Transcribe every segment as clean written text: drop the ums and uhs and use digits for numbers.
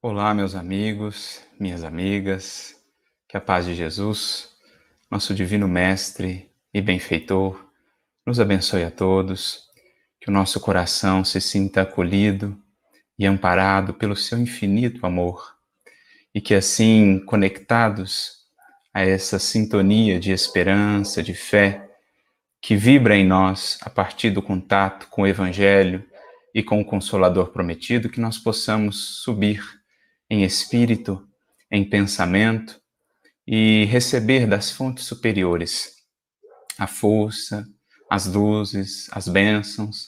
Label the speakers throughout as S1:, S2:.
S1: Olá, meus amigos, minhas amigas, que a paz de Jesus, nosso Divino Mestre e Benfeitor, nos abençoe a todos, que o nosso coração se sinta acolhido e amparado pelo seu infinito amor, e que assim, conectados a essa sintonia de esperança, de fé, que vibra em nós a partir do contato com o Evangelho e com o Consolador prometido, que nós possamos subir em espírito, em pensamento e receber das fontes superiores a força, as luzes, as bênçãos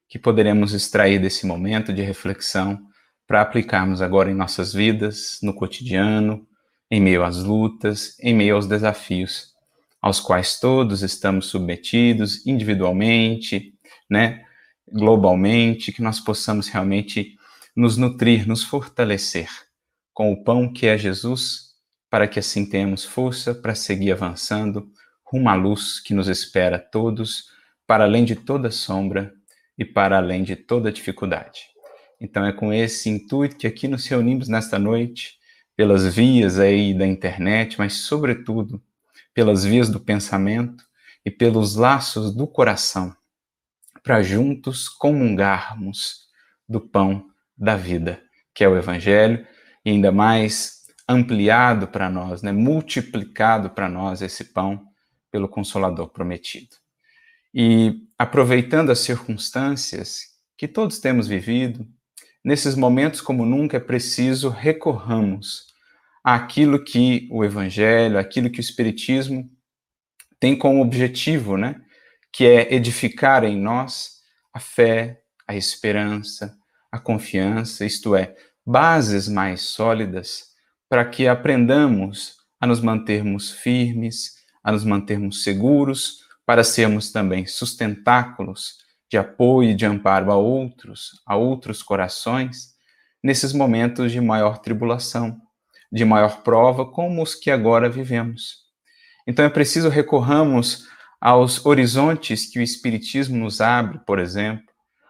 S1: que poderemos extrair desse momento de reflexão para aplicarmos agora em nossas vidas, no cotidiano, em meio às lutas, em meio aos desafios aos quais todos estamos submetidos individualmente, né, globalmente, que nós possamos realmente nos nutrir, nos fortalecer com o pão que é Jesus, para que assim tenhamos força para seguir avançando rumo à luz que nos espera a todos, para além de toda sombra e para além de toda dificuldade. Então é com esse intuito que aqui nos reunimos nesta noite, pelas vias aí da internet, mas sobretudo pelas vias do pensamento e pelos laços do coração, para juntos comungarmos do pão da vida, que é o Evangelho, e ainda mais ampliado para nós, né, multiplicado para nós esse pão pelo Consolador prometido. E aproveitando as circunstâncias que todos temos vivido, nesses momentos como nunca é preciso recorramos àquilo que o Evangelho, aquilo que o Espiritismo tem como objetivo, né, que é edificar em nós a fé, a esperança, a confiança, isto é, bases mais sólidas para que aprendamos a nos mantermos firmes, a nos mantermos seguros, para sermos também sustentáculos de apoio e de amparo a outros corações, nesses momentos de maior tribulação, de maior prova, como os que agora vivemos. Então é preciso recorramos aos horizontes que o Espiritismo nos abre, por exemplo,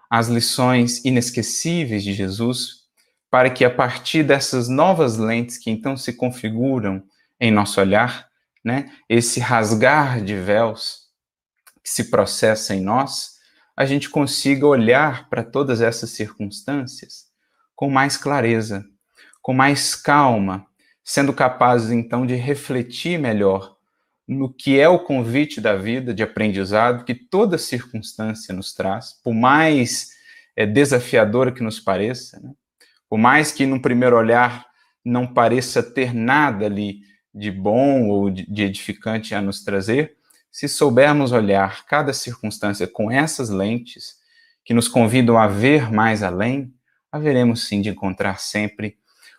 S1: às lições inesquecíveis de Jesus, para que a partir dessas novas lentes que então se configuram em nosso olhar, né, esse rasgar de véus que se processa em nós, a gente consiga olhar para todas essas circunstâncias com mais clareza, com mais calma, sendo capazes então de refletir melhor no que é o convite da vida de aprendizado que toda circunstância nos traz, por mais desafiadora que nos pareça, né? Por mais que num primeiro olhar não pareça ter nada ali de bom ou de edificante a nos trazer, se soubermos olhar cada circunstância com essas lentes que nos convidam a ver mais além, haveremos sim de encontrar sempre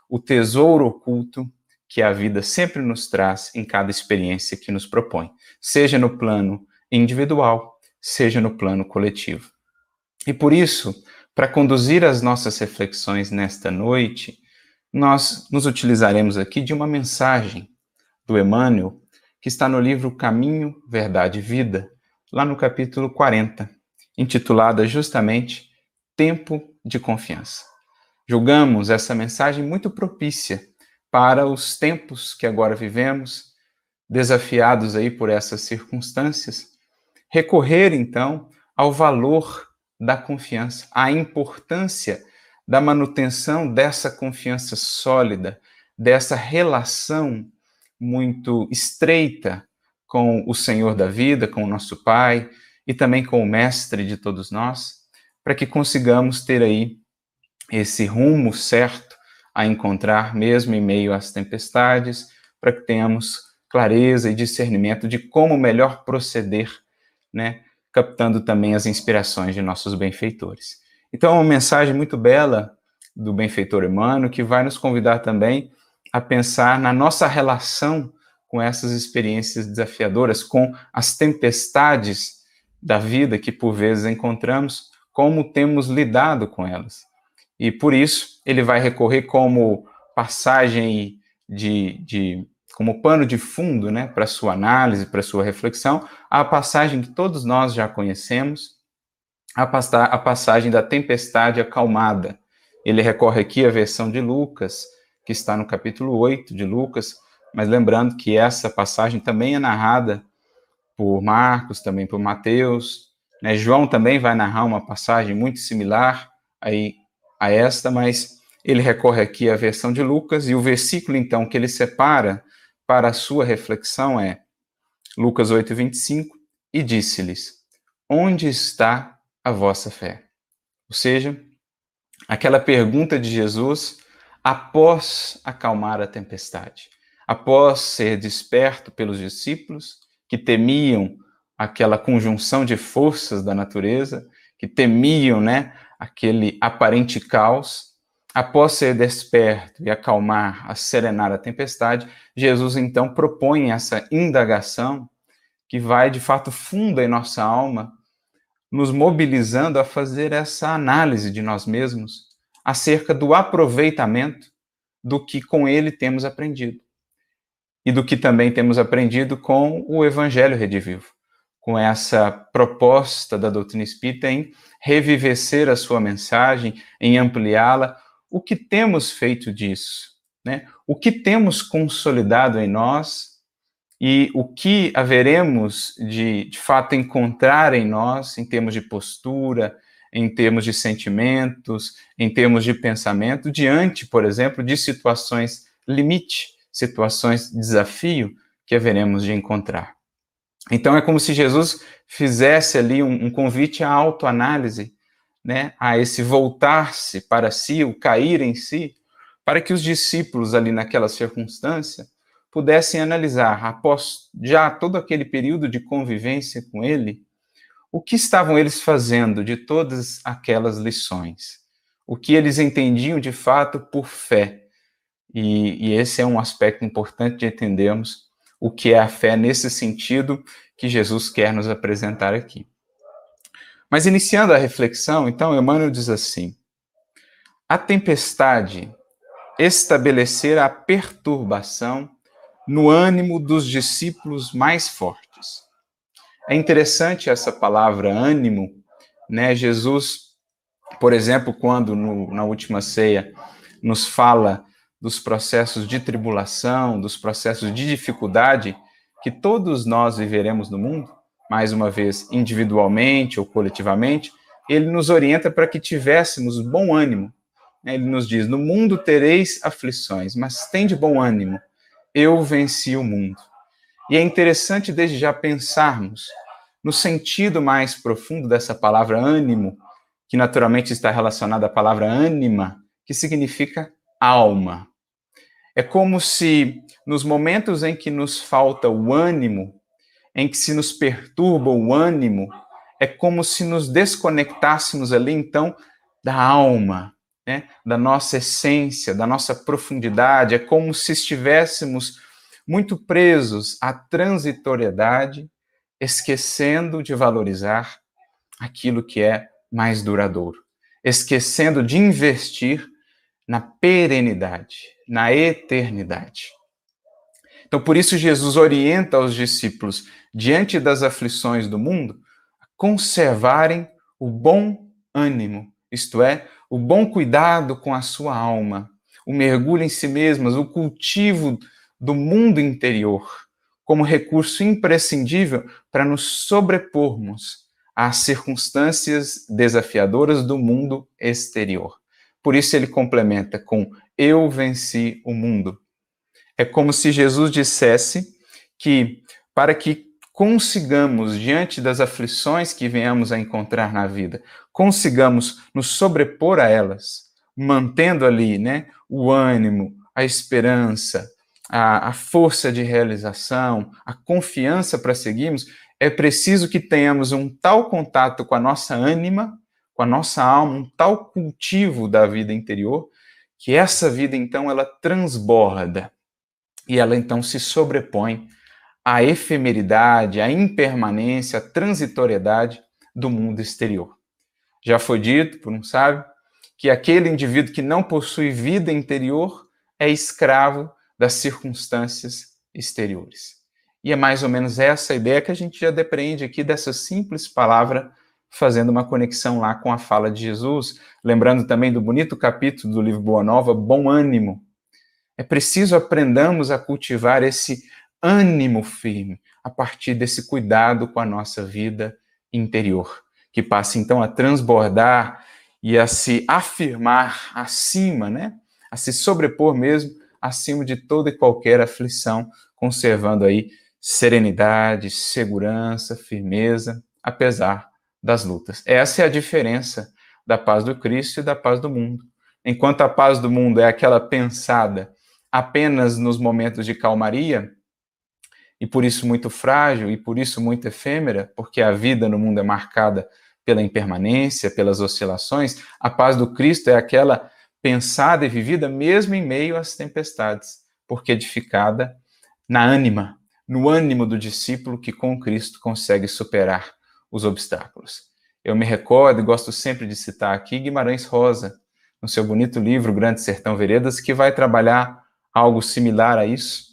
S1: o tesouro oculto que a vida sempre nos traz em cada experiência que nos propõe, seja no plano individual, seja no plano coletivo. E por isso, para conduzir as nossas reflexões nesta noite, nós nos utilizaremos aqui de uma mensagem do Emmanuel, que está no livro Caminho, Verdade e Vida, lá no capítulo 40, intitulada justamente Tempo de Confiança. Julgamos essa mensagem muito propícia para os tempos que agora vivemos, desafiados aí por essas circunstâncias, recorrer então ao valor da confiança, à importância da manutenção dessa confiança sólida, dessa relação muito estreita com o Senhor da vida, com o nosso Pai e também com o Mestre de todos nós, para que consigamos ter aí esse rumo certo a encontrar mesmo em meio às tempestades, para que tenhamos clareza e discernimento de como melhor proceder, né, captando também as inspirações de nossos benfeitores. Então, é uma mensagem muito bela do benfeitor Emmanuel, que vai nos convidar também a pensar na nossa relação com essas experiências desafiadoras, com as tempestades da vida que por vezes encontramos, como temos lidado com elas. E por isso ele vai recorrer como passagem como pano de fundo, né, para sua análise, para sua reflexão, a passagem que todos nós já conhecemos, a passagem da tempestade acalmada, Ele recorre aqui à versão de Lucas, que está no capítulo 8 de Lucas, mas lembrando que essa passagem também é narrada por Marcos, também por Mateus, né? João também vai narrar uma passagem muito similar a esta, mas ele recorre aqui à versão de Lucas, e o versículo, então, que ele separa para a sua reflexão é Lucas 8:25, e disse-lhes: onde está a vossa fé? Ou seja, aquela pergunta de Jesus após acalmar a tempestade, após ser desperto pelos discípulos que temiam aquela conjunção de forças da natureza, que temiam, né, aquele aparente caos. Após ser desperto e acalmar, serenar a tempestade, Jesus então propõe essa indagação que vai de fato fundo em nossa alma, nos mobilizando a fazer essa análise de nós mesmos acerca do aproveitamento do que com ele temos aprendido. E do que também temos aprendido com o Evangelho Redivivo, com essa proposta da doutrina espírita em revivecer a sua mensagem, em ampliá-la. O que temos feito disso? Né? O que temos consolidado em nós e o que haveremos de fato encontrar em nós, em termos de postura, em termos de sentimentos, em termos de pensamento, diante, por exemplo, de situações limite, situações de desafio que haveremos de encontrar. Então é como se Jesus fizesse ali um convite à autoanálise, né, a esse voltar-se para si, o cair em si, para que os discípulos ali naquela circunstância pudessem analisar, após já todo aquele período de convivência com ele, o que estavam eles fazendo de todas aquelas lições, o que eles entendiam de fato por fé. E esse é um aspecto importante de entendermos o que é a fé nesse sentido que Jesus quer nos apresentar aqui. Mas iniciando a reflexão, então, Emmanuel diz assim: a tempestade estabelecer a perturbação no ânimo dos discípulos mais fortes. É interessante essa palavra ânimo, né? Jesus, por exemplo, quando na última ceia nos fala dos processos de tribulação, dos processos de dificuldade que todos nós viveremos no mundo, mais uma vez, individualmente ou coletivamente, ele nos orienta para que tivéssemos bom ânimo. Ele nos diz: no mundo tereis aflições, mas tende bom ânimo, eu venci o mundo. E é interessante desde já pensarmos no sentido mais profundo dessa palavra ânimo, que naturalmente está relacionada à palavra ânima, que significa alma. É como se nos momentos em que nos falta o ânimo, em que se nos perturba o ânimo, é como se nos desconectássemos ali então da alma, né? Da nossa essência, da nossa profundidade. É como se estivéssemos muito presos à transitoriedade, esquecendo de valorizar aquilo que é mais duradouro, esquecendo de investir na perenidade, na eternidade. Então, por isso, Jesus orienta os discípulos, diante das aflições do mundo, a conservarem o bom ânimo, isto é, o bom cuidado com a sua alma, o mergulho em si mesmas, o cultivo do mundo interior, como recurso imprescindível para nos sobrepormos às circunstâncias desafiadoras do mundo exterior. Por isso ele complementa com: eu venci o mundo. É como se Jesus dissesse que, para que consigamos, diante das aflições que venhamos a encontrar na vida, consigamos nos sobrepor a elas, mantendo ali, né, o ânimo, a esperança, a força de realização, a confiança para seguirmos, é preciso que tenhamos um tal contato com a nossa ânima, com a nossa alma, um tal cultivo da vida interior, que essa vida, então, ela transborda. E ela, então, se sobrepõe à efemeridade, à impermanência, à transitoriedade do mundo exterior. Já foi dito por um sábio que aquele indivíduo que não possui vida interior é escravo das circunstâncias exteriores. E é mais ou menos essa ideia que a gente já depreende aqui dessa simples palavra fazendo uma conexão lá com a fala de Jesus, lembrando também do bonito capítulo do livro Boa Nova, Bom Ânimo. É preciso aprendamos a cultivar esse ânimo firme a partir desse cuidado com a nossa vida interior, que passa então a transbordar e a se afirmar acima, né? A se sobrepor mesmo acima de toda e qualquer aflição, conservando aí serenidade, segurança, firmeza, apesar das lutas. Essa é a diferença da paz do Cristo e da paz do mundo. Enquanto a paz do mundo é aquela pensada apenas nos momentos de calmaria, e por isso muito frágil, e por isso muito efêmera, porque a vida no mundo é marcada pela impermanência, pelas oscilações, a paz do Cristo é aquela pensada e vivida mesmo em meio às tempestades, porque edificada na ânima, no ânimo do discípulo que com Cristo consegue superar os obstáculos. Eu me recordo e gosto sempre de citar aqui Guimarães Rosa, no seu bonito livro Grande Sertão Veredas, que vai trabalhar algo similar a isso,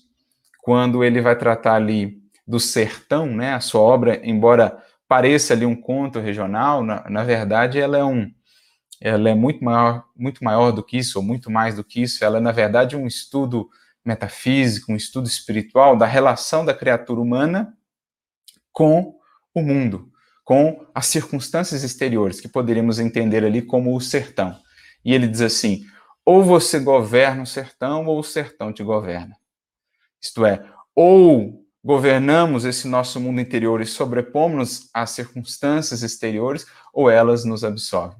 S1: quando ele vai tratar ali do sertão, né? A sua obra, embora pareça ali um conto regional, na verdade ela é muito maior do que isso, ou muito mais do que isso. Ela é, na verdade, um estudo metafísico, um estudo espiritual da relação da criatura humana com o mundo, com as circunstâncias exteriores, que poderíamos entender ali como o sertão. E ele diz assim: ou você governa o sertão, ou o sertão te governa. Isto é, ou governamos esse nosso mundo interior e sobrepomos-nos às circunstâncias exteriores, ou elas nos absorvem.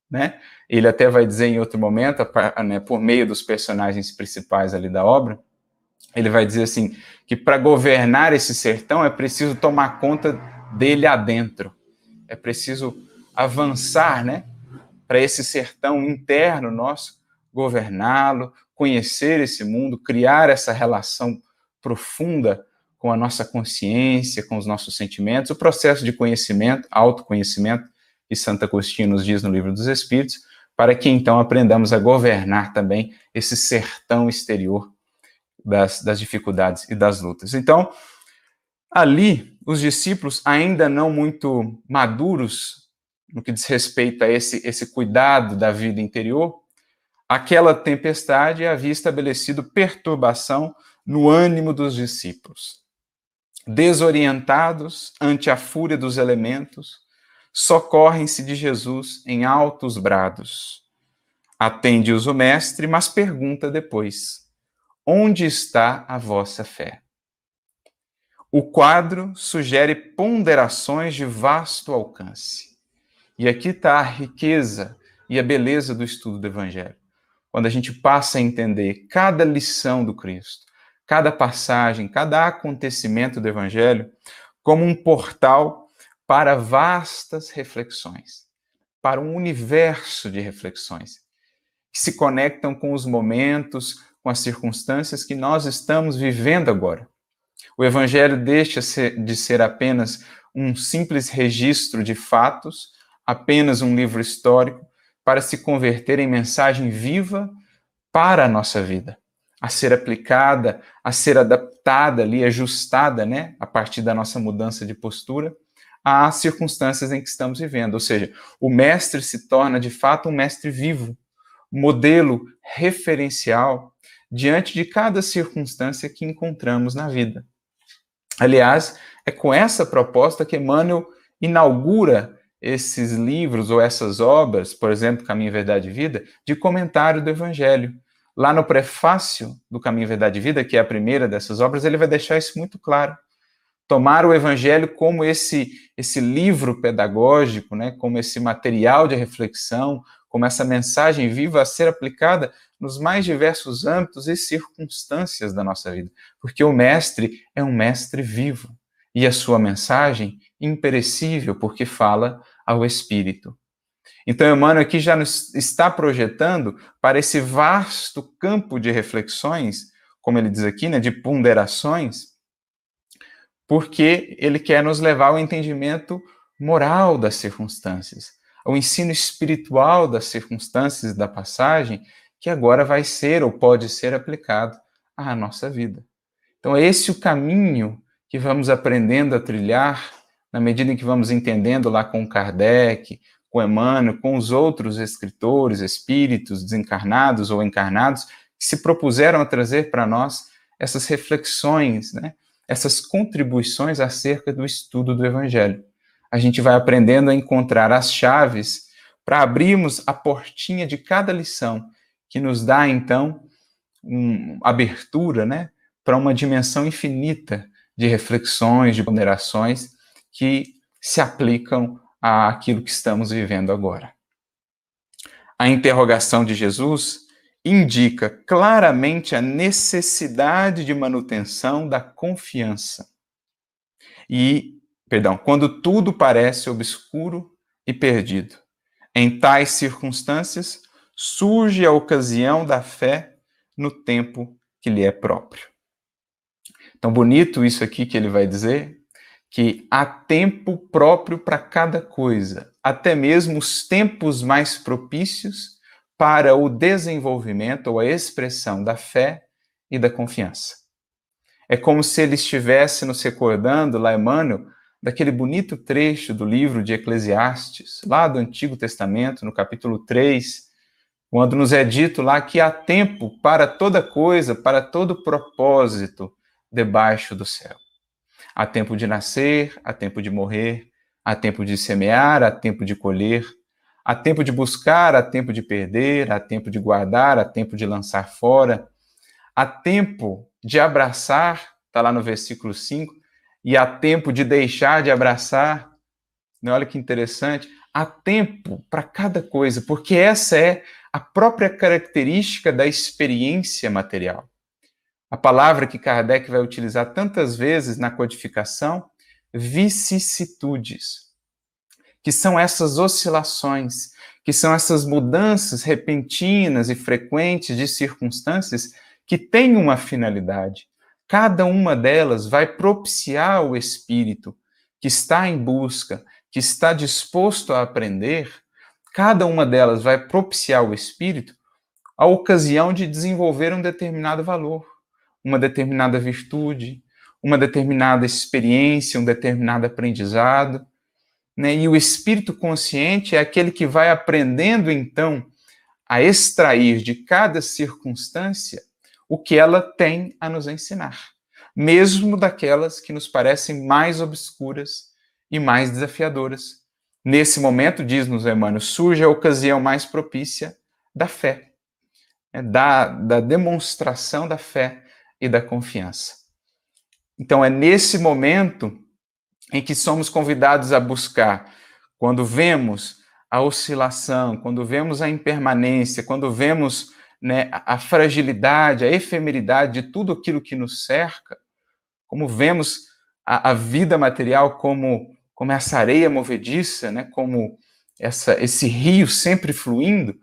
S1: Né? Ele até vai dizer em outro momento, né, por meio dos personagens principais ali da obra, ele vai dizer assim, que para governar esse sertão é preciso tomar conta dele adentro. É preciso avançar, né, para esse sertão interno nosso, governá-lo, conhecer esse mundo, criar essa relação profunda com a nossa consciência, com os nossos sentimentos, o processo de conhecimento, autoconhecimento, que Santo Agostinho nos diz no Livro dos Espíritos, para que então aprendamos a governar também esse sertão exterior das dificuldades e das lutas. Então, ali, os discípulos, ainda não muito maduros no que diz respeito a esse cuidado da vida interior, aquela tempestade havia estabelecido perturbação no ânimo dos discípulos. Desorientados ante a fúria dos elementos, socorrem-se de Jesus em altos brados. Atende-os o mestre, mas pergunta depois: onde está a vossa fé? O quadro sugere ponderações de vasto alcance. E aqui está a riqueza e a beleza do estudo do Evangelho. Quando a gente passa a entender cada lição do Cristo, cada passagem, cada acontecimento do Evangelho, como um portal para vastas reflexões, para um universo de reflexões, que se conectam com os momentos, com as circunstâncias que nós estamos vivendo agora. O Evangelho deixa de ser apenas um simples registro de fatos, apenas um livro histórico, para se converter em mensagem viva para a nossa vida, a ser aplicada, a ser adaptada ali, ajustada, né, a partir da nossa mudança de postura, às circunstâncias em que estamos vivendo. Ou seja, o mestre se torna, de fato, um mestre vivo, modelo referencial diante de cada circunstância que encontramos na vida. Aliás, é com essa proposta que Emmanuel inaugura esses livros ou essas obras, por exemplo, Caminho, Verdade e Vida, de comentário do Evangelho. Lá no prefácio do Caminho, Verdade e Vida, que é a primeira dessas obras, ele vai deixar isso muito claro. Tomar o Evangelho como esse livro pedagógico, né, como esse material de reflexão, como essa mensagem viva a ser aplicada nos mais diversos âmbitos e circunstâncias da nossa vida. Porque o mestre é um mestre vivo e a sua mensagem imperecível, porque fala ao Espírito. Então, Emmanuel aqui já nos está projetando para esse vasto campo de reflexões, como ele diz aqui, né, de ponderações, porque ele quer nos levar ao entendimento moral das circunstâncias, ao ensino espiritual das circunstâncias da passagem, que agora vai ser ou pode ser aplicado à nossa vida. Então, é esse o caminho que vamos aprendendo a trilhar na medida em que vamos entendendo lá com Kardec, com Emmanuel, com os outros escritores, espíritos desencarnados ou encarnados, que se propuseram a trazer para nós essas reflexões, né? Essas contribuições acerca do estudo do Evangelho. A gente vai aprendendo a encontrar as chaves para abrirmos a portinha de cada lição, que nos dá, então, abertura, né, para uma dimensão infinita de reflexões, de ponderações que se aplicam àquilo que estamos vivendo agora. A interrogação de Jesus indica claramente a necessidade de manutenção da confiança. Quando tudo parece obscuro e perdido. Em tais circunstâncias, surge a ocasião da fé no tempo que lhe é próprio. Então, bonito isso aqui que ele vai dizer, que há tempo próprio para cada coisa, até mesmo os tempos mais propícios para o desenvolvimento ou a expressão da fé e da confiança. É como se ele estivesse nos recordando, lá Emmanuel, daquele bonito trecho do livro de Eclesiastes, lá do Antigo Testamento, no capítulo 3, quando nos é dito lá que há tempo para toda coisa, para todo propósito debaixo do céu. Há tempo de nascer, há tempo de morrer, há tempo de semear, há tempo de colher, há tempo de buscar, há tempo de perder, há tempo de guardar, há tempo de lançar fora, há tempo de abraçar, está lá no versículo 5, e há tempo de deixar de abraçar. Olha que interessante. Há tempo para cada coisa, porque essa é a própria característica da experiência material. A palavra que Kardec vai utilizar tantas vezes na codificação, vicissitudes, que são essas oscilações, que são essas mudanças repentinas e frequentes de circunstâncias que têm uma finalidade. Cada uma delas vai propiciar o espírito que está em busca, que está disposto a aprender, cada uma delas vai propiciar o espírito a ocasião de desenvolver um determinado valor, uma determinada virtude, uma determinada experiência, um determinado aprendizado, né? E o espírito consciente é aquele que vai aprendendo, então, a extrair de cada circunstância o que ela tem a nos ensinar, mesmo daquelas que nos parecem mais obscuras e mais desafiadoras. Nesse momento, diz-nos Emmanuel, surge a ocasião mais propícia da fé, né? da demonstração da fé e da confiança. Então, é nesse momento em que somos convidados a buscar, quando vemos a oscilação, quando vemos a impermanência, quando vemos, né, a fragilidade, a efemeridade de tudo aquilo que nos cerca, como vemos a vida material como essa areia movediça, né, como esse rio sempre fluindo,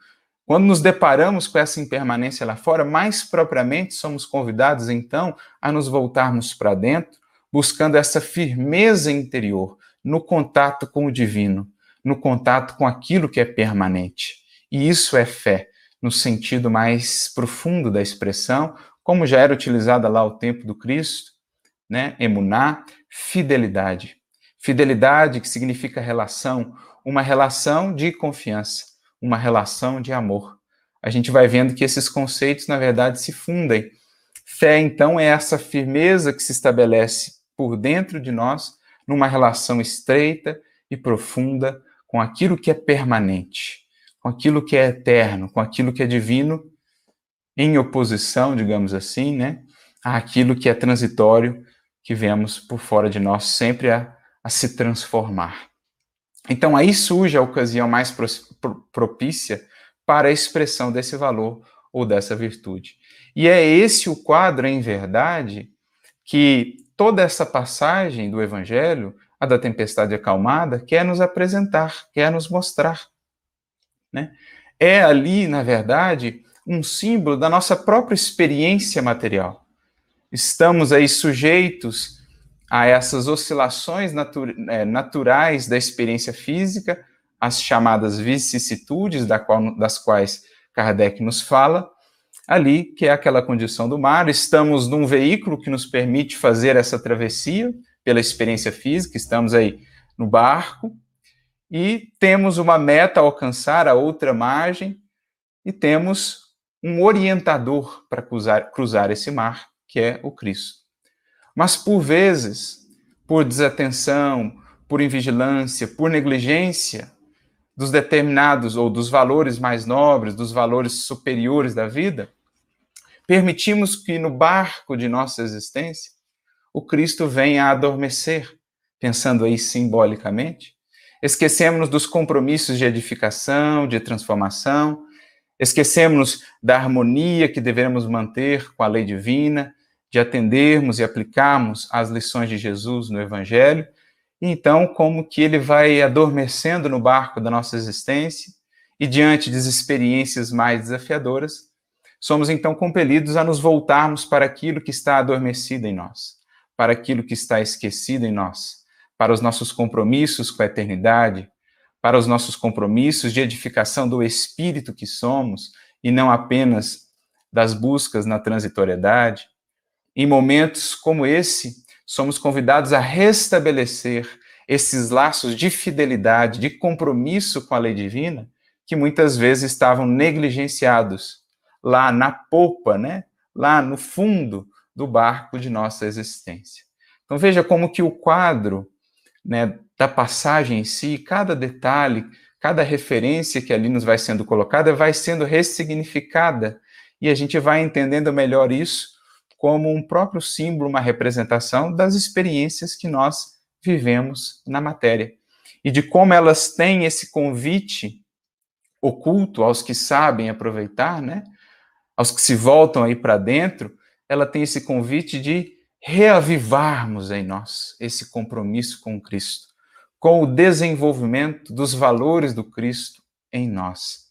S1: quando nos deparamos com essa impermanência lá fora, mais propriamente somos convidados, então, a nos voltarmos para dentro, buscando essa firmeza interior, no contato com o divino, no contato com aquilo que é permanente. E isso é fé, no sentido mais profundo da expressão, como já era utilizada lá ao tempo do Cristo, né? Emuná, fidelidade. Fidelidade que significa relação, uma relação de confiança, uma relação de amor. A gente vai vendo que esses conceitos, na verdade, se fundem. Fé, então, é essa firmeza que se estabelece por dentro de nós, numa relação estreita e profunda com aquilo que é permanente, com aquilo que é eterno, com aquilo que é divino, em oposição, digamos assim, né, àquilo que é transitório, que vemos por fora de nós sempre a se transformar. Então, aí surge a ocasião mais propícia para a expressão desse valor ou dessa virtude. E é esse o quadro, em verdade, que toda essa passagem do Evangelho, a da tempestade acalmada, quer nos apresentar, quer nos mostrar, né? É ali, na verdade, um símbolo da nossa própria experiência material. Estamos aí sujeitos a essas oscilações naturais da experiência física, as chamadas vicissitudes, das quais Kardec nos fala, ali, que é aquela condição do mar. Estamos num veículo que nos permite fazer essa travessia pela experiência física, estamos aí no barco e temos uma meta a alcançar, a outra margem, e temos um orientador para cruzar esse mar, que é o Cristo. Mas, por vezes, por desatenção, por invigilância, por negligência dos determinados ou dos valores mais nobres, dos valores superiores da vida, permitimos que no barco de nossa existência o Cristo venha a adormecer, pensando aí simbolicamente. Esquecemos-nos dos compromissos de edificação, de transformação, esquecemos da harmonia que devemos manter com a lei divina, de atendermos e aplicarmos as lições de Jesus no Evangelho. E então, como que ele vai adormecendo no barco da nossa existência e diante das experiências mais desafiadoras, somos então compelidos a nos voltarmos para aquilo que está adormecido em nós, para aquilo que está esquecido em nós, para os nossos compromissos com a eternidade, para os nossos compromissos de edificação do espírito que somos, e não apenas das buscas na transitoriedade. Em momentos como esse, somos convidados a restabelecer esses laços de fidelidade, de compromisso com a lei divina, que muitas vezes estavam negligenciados lá na popa, né? Lá no fundo do barco de nossa existência. Então veja como que o quadro, né, da passagem em si, cada detalhe, cada referência que ali nos vai sendo colocada, vai sendo ressignificada, e a gente vai entendendo melhor isso como um próprio símbolo, uma representação das experiências que nós vivemos na matéria, e de como elas têm esse convite oculto aos que sabem aproveitar, né? Aos que se voltam aí para dentro, ela tem esse convite de reavivarmos em nós esse compromisso com Cristo, com o desenvolvimento dos valores do Cristo em nós,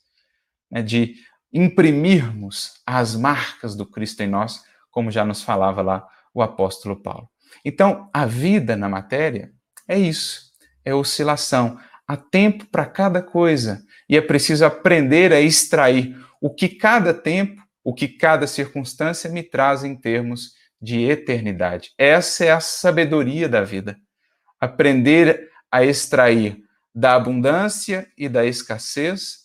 S1: né, de imprimirmos as marcas do Cristo em nós, como já nos falava lá o apóstolo Paulo. Então, a vida na matéria é isso, é oscilação. Há tempo para cada coisa e é preciso aprender a extrair o que cada tempo, o que cada circunstância me traz em termos de eternidade. Essa é a sabedoria da vida. Aprender a extrair da abundância e da escassez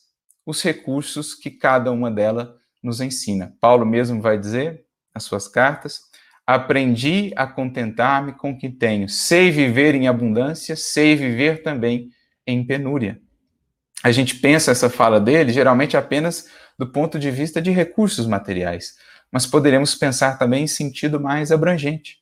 S1: os recursos que cada uma delas nos ensina. Paulo mesmo vai dizer nas suas cartas: aprendi a contentar-me com o que tenho, sei viver em abundância, sei viver também em penúria. A gente pensa essa fala dele geralmente apenas do ponto de vista de recursos materiais, mas poderemos pensar também em sentido mais abrangente.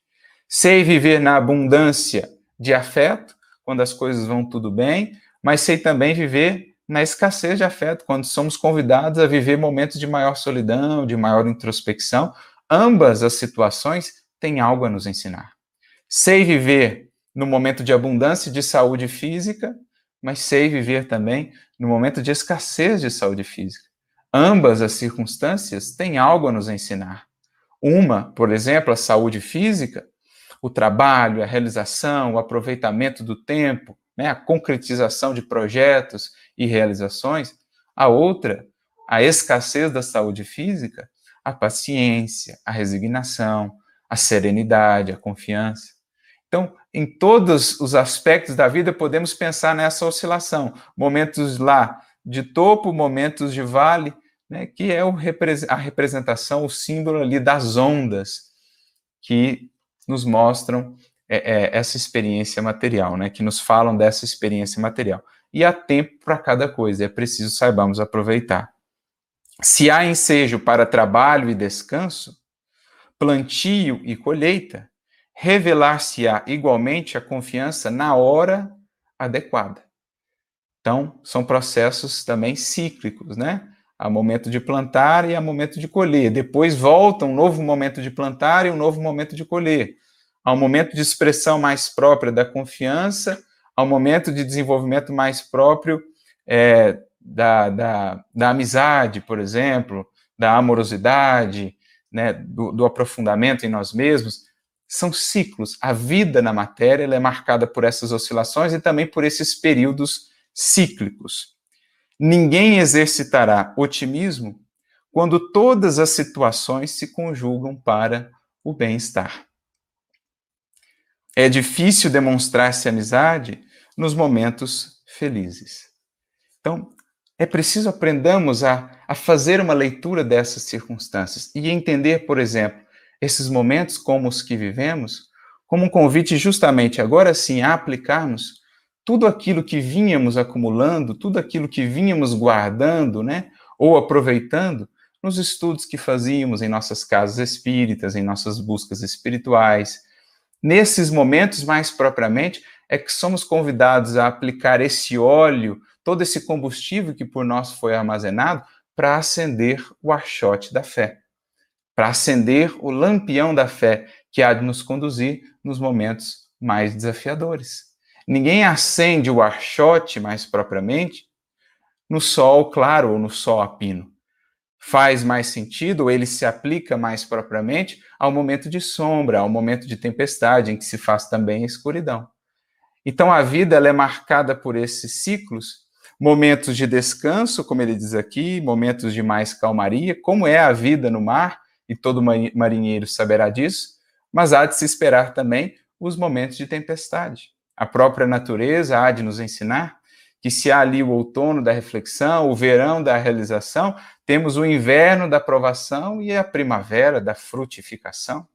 S1: Sei viver na abundância de afeto, quando as coisas vão tudo bem, mas sei também viver na escassez de afeto, quando somos convidados a viver momentos de maior solidão, de maior introspecção. Ambas as situações têm algo a nos ensinar. Sei viver no momento de abundância de saúde física, mas sei viver também no momento de escassez de saúde física. Ambas as circunstâncias têm algo a nos ensinar. Uma, por exemplo, a saúde física, o trabalho, a realização, o aproveitamento do tempo, né, a concretização de projetos e realizações. A outra, a escassez da saúde física, a paciência, a resignação, a serenidade, a confiança. Então, em todos os aspectos da vida, podemos pensar nessa oscilação. Momentos lá de topo, momentos de vale, né, que é a representação, o símbolo ali das ondas que nos mostram essa experiência material, né, que nos falam dessa experiência material. E há tempo para cada coisa, é preciso saibamos aproveitar. Se há ensejo para trabalho e descanso, plantio e colheita, revelar-se-á igualmente a confiança na hora adequada. Então, são processos também cíclicos, né? Há momento de plantar e há momento de colher. Depois volta um novo momento de plantar e um novo momento de colher. Há um momento de expressão mais própria da confiança, há um momento de desenvolvimento mais próprio da amizade, por exemplo, da amorosidade, né, do aprofundamento em nós mesmos. São ciclos. A vida na matéria ela é marcada por essas oscilações e também por esses períodos cíclicos. Ninguém exercitará otimismo quando todas as situações se conjugam para o bem-estar. É difícil demonstrar-se amizade nos momentos felizes. Então, é preciso aprendamos a fazer uma leitura dessas circunstâncias e entender, por exemplo, esses momentos como os que vivemos, como um convite justamente agora sim a aplicarmos tudo aquilo que vínhamos acumulando, tudo aquilo que vínhamos guardando, né, ou aproveitando nos estudos que fazíamos em nossas casas espíritas, em nossas buscas espirituais. Nesses momentos, mais propriamente, é que somos convidados a aplicar esse óleo, todo esse combustível que por nós foi armazenado, para acender o archote da fé, para acender o lampião da fé, que há de nos conduzir nos momentos mais desafiadores. Ninguém acende o archote, mais propriamente, no sol claro ou no sol a pino. Faz mais sentido, ou ele se aplica mais propriamente ao momento de sombra, ao momento de tempestade, em que se faz também a escuridão. Então a vida ela é marcada por esses ciclos, momentos de descanso, como ele diz aqui, momentos de mais calmaria, como é a vida no mar, e todo marinheiro saberá disso, mas há de se esperar também os momentos de tempestade. A própria natureza há de nos ensinar que se há ali o outono da reflexão, o verão da realização, temos o inverno da provação e a primavera da frutificação.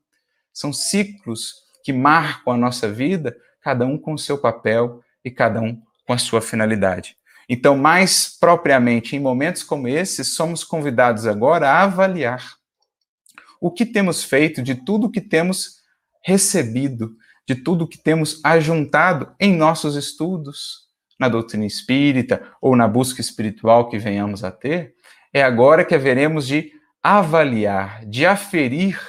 S1: São ciclos que marcam a nossa vida, cada um com o seu papel e cada um com a sua finalidade. Então, mais propriamente, em momentos como esses, somos convidados agora a avaliar o que temos feito de tudo que temos recebido, de tudo que temos ajuntado em nossos estudos, na doutrina espírita ou na busca espiritual que venhamos a ter. É agora que haveremos de avaliar, de aferir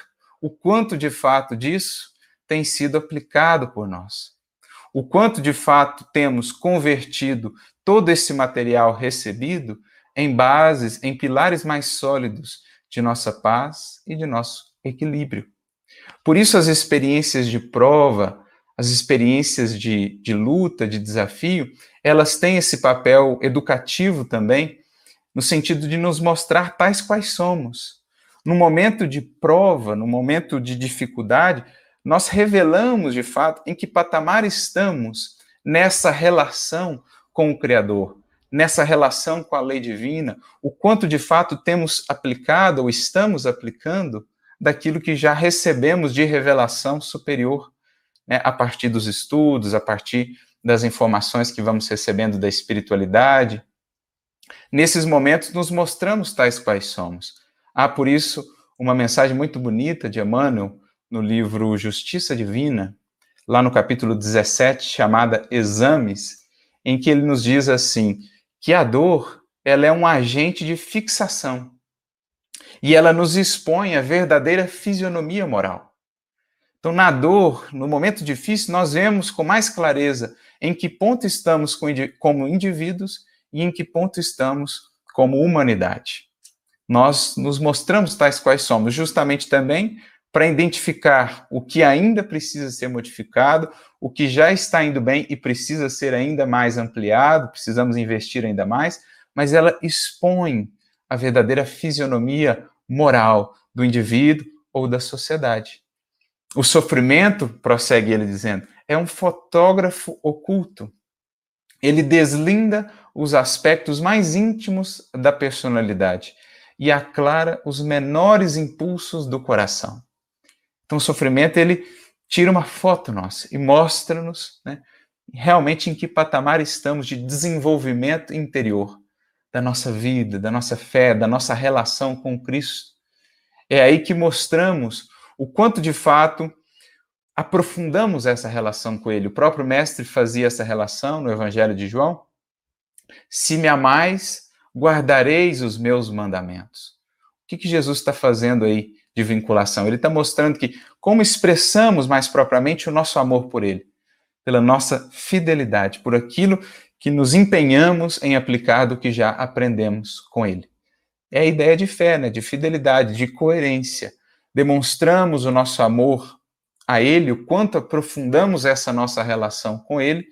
S1: o quanto de fato disso tem sido aplicado por nós. O quanto de fato temos convertido todo esse material recebido em bases, em pilares mais sólidos de nossa paz e de nosso equilíbrio. Por isso as experiências de prova, as experiências de luta, de desafio, elas têm esse papel educativo também, no sentido de nos mostrar tais quais somos. No momento de prova, no momento de dificuldade, nós revelamos, de fato, em que patamar estamos nessa relação com o Criador, nessa relação com a lei divina, o quanto, de fato, temos aplicado ou estamos aplicando daquilo que já recebemos de revelação superior, né, a partir dos estudos, a partir das informações que vamos recebendo da espiritualidade. Nesses momentos, nos mostramos tais quais somos. Há, por isso, uma mensagem muito bonita de Emmanuel no livro Justiça Divina, lá no capítulo 17, chamada Exames, em que ele nos diz assim, que a dor ela é um agente de fixação e ela nos expõe a verdadeira fisionomia moral. Então, na dor, no momento difícil, nós vemos com mais clareza em que ponto estamos como indivíduos e em que ponto estamos como humanidade. Nós nos mostramos tais quais somos, justamente também para identificar o que ainda precisa ser modificado, o que já está indo bem e precisa ser ainda mais ampliado, precisamos investir ainda mais, mas ela expõe a verdadeira fisionomia moral do indivíduo ou da sociedade. O sofrimento, prossegue ele dizendo, é um fotógrafo oculto. Ele deslinda os aspectos mais íntimos da personalidade e aclara os menores impulsos do coração. Então, o sofrimento, ele tira uma foto nossa e mostra-nos, né, realmente em que patamar estamos de desenvolvimento interior da nossa vida, da nossa fé, da nossa relação com Cristo. É aí que mostramos o quanto, de fato, aprofundamos essa relação com Ele. O próprio Mestre fazia essa relação no Evangelho de João. Se me amais, guardareis os meus mandamentos. O que Jesus está fazendo aí de vinculação? Ele está mostrando que como expressamos mais propriamente o nosso amor por Ele, pela nossa fidelidade, por aquilo que nos empenhamos em aplicar do que já aprendemos com Ele. É a ideia de fé, né? De fidelidade, de coerência. Demonstramos o nosso amor a Ele, o quanto aprofundamos essa nossa relação com Ele,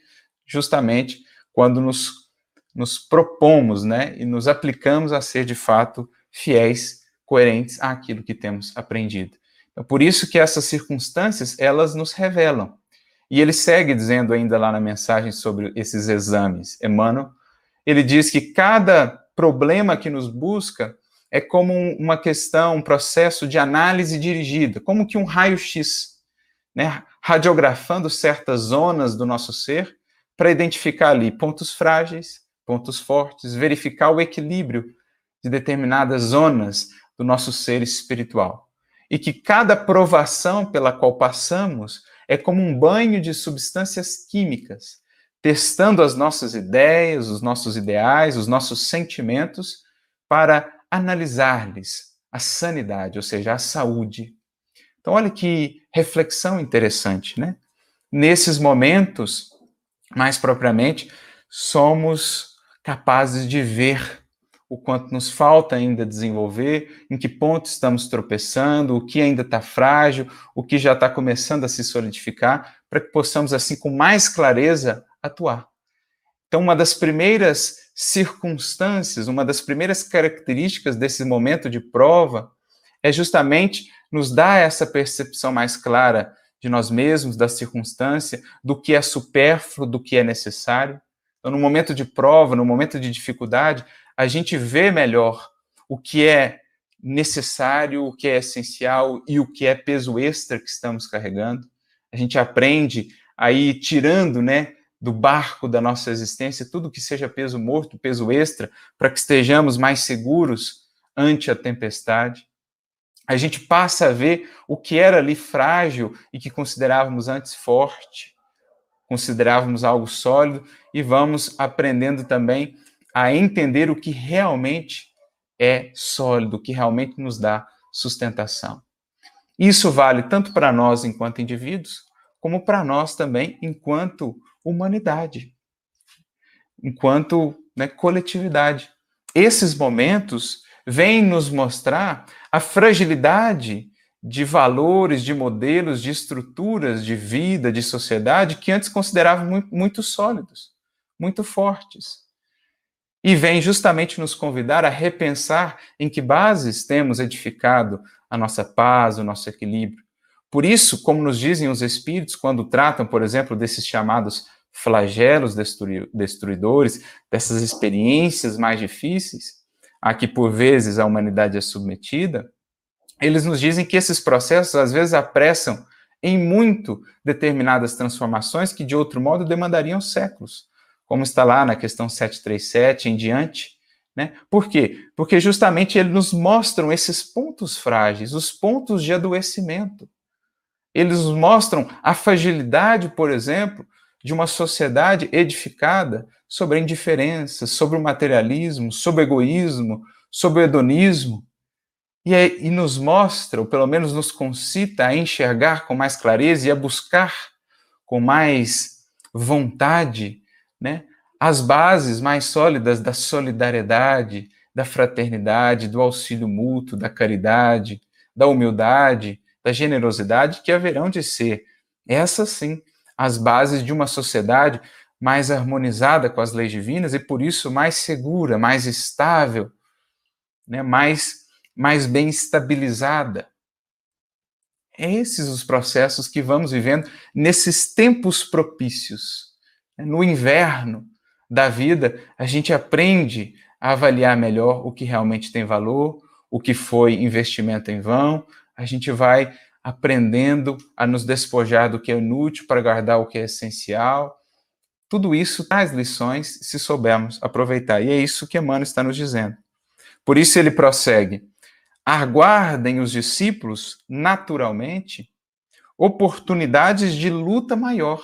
S1: justamente quando nos propomos, né? E nos aplicamos a ser, de fato, fiéis, coerentes àquilo que temos aprendido. Então, por isso que essas circunstâncias, elas nos revelam. E ele segue dizendo ainda lá na mensagem sobre esses exames, Emmanuel, ele diz que cada problema que nos busca é como uma questão, um processo de análise dirigida, como que um raio-x, né, radiografando certas zonas do nosso ser para identificar ali pontos frágeis, pontos fortes, verificar o equilíbrio de determinadas zonas do nosso ser espiritual. E que cada provação pela qual passamos é como um banho de substâncias químicas, testando as nossas ideias, os nossos ideais, os nossos sentimentos, para analisar-lhes a sanidade, ou seja, a saúde. Então, olha que reflexão interessante, né? Nesses momentos, mais propriamente, somos capazes de ver o quanto nos falta ainda desenvolver, em que ponto estamos tropeçando, o que ainda está frágil, o que já está começando a se solidificar, para que possamos, assim, com mais clareza, atuar. Então, uma das primeiras circunstâncias, uma das primeiras características desse momento de prova é justamente nos dar essa percepção mais clara de nós mesmos, da circunstância, do que é supérfluo, do que é necessário. Então, no momento de prova, no momento de dificuldade, a gente vê melhor o que é necessário, o que é essencial e o que é peso extra que estamos carregando. A gente aprende a ir tirando, né, do barco da nossa existência tudo que seja peso morto, peso extra, para que estejamos mais seguros ante a tempestade. A gente passa a ver o que era ali frágil e que considerávamos antes forte, considerávamos algo sólido, e vamos aprendendo também a entender o que realmente é sólido, o que realmente nos dá sustentação. Isso vale tanto para nós enquanto indivíduos, como para nós também enquanto humanidade, enquanto, né, coletividade. Esses momentos vêm nos mostrar a fragilidade de valores, de modelos, de estruturas de vida, de sociedade que antes consideravam muito sólidos, muito fortes. E vem justamente nos convidar a repensar em que bases temos edificado a nossa paz, o nosso equilíbrio. Por isso, como nos dizem os espíritos, quando tratam, por exemplo, desses chamados flagelos destruidores, dessas experiências mais difíceis, a que por vezes a humanidade é submetida, eles nos dizem que esses processos às vezes apressam em muito determinadas transformações que de outro modo demandariam séculos, como está lá na questão 737 em diante, né? Por quê? Porque justamente eles nos mostram esses pontos frágeis, os pontos de adoecimento. Eles nos mostram a fragilidade, por exemplo, de uma sociedade edificada sobre a indiferença, sobre o materialismo, sobre o egoísmo, sobre o hedonismo, e nos mostra, ou pelo menos nos concita a enxergar com mais clareza e a buscar com mais vontade, né, as bases mais sólidas da solidariedade, da fraternidade, do auxílio mútuo, da caridade, da humildade, da generosidade, que haverão de ser, essas sim, as bases de uma sociedade mais harmonizada com as leis divinas e, por isso, mais segura, mais estável, né, mais bem estabilizada. Esses os processos que vamos vivendo nesses tempos propícios. No inverno da vida, a gente aprende a avaliar melhor o que realmente tem valor, o que foi investimento em vão, a gente vai aprendendo a nos despojar do que é inútil para guardar o que é essencial. Tudo isso traz lições se soubermos aproveitar. E é isso que Emmanuel está nos dizendo. Por isso ele prossegue: aguardem os discípulos, naturalmente, oportunidades de luta maior,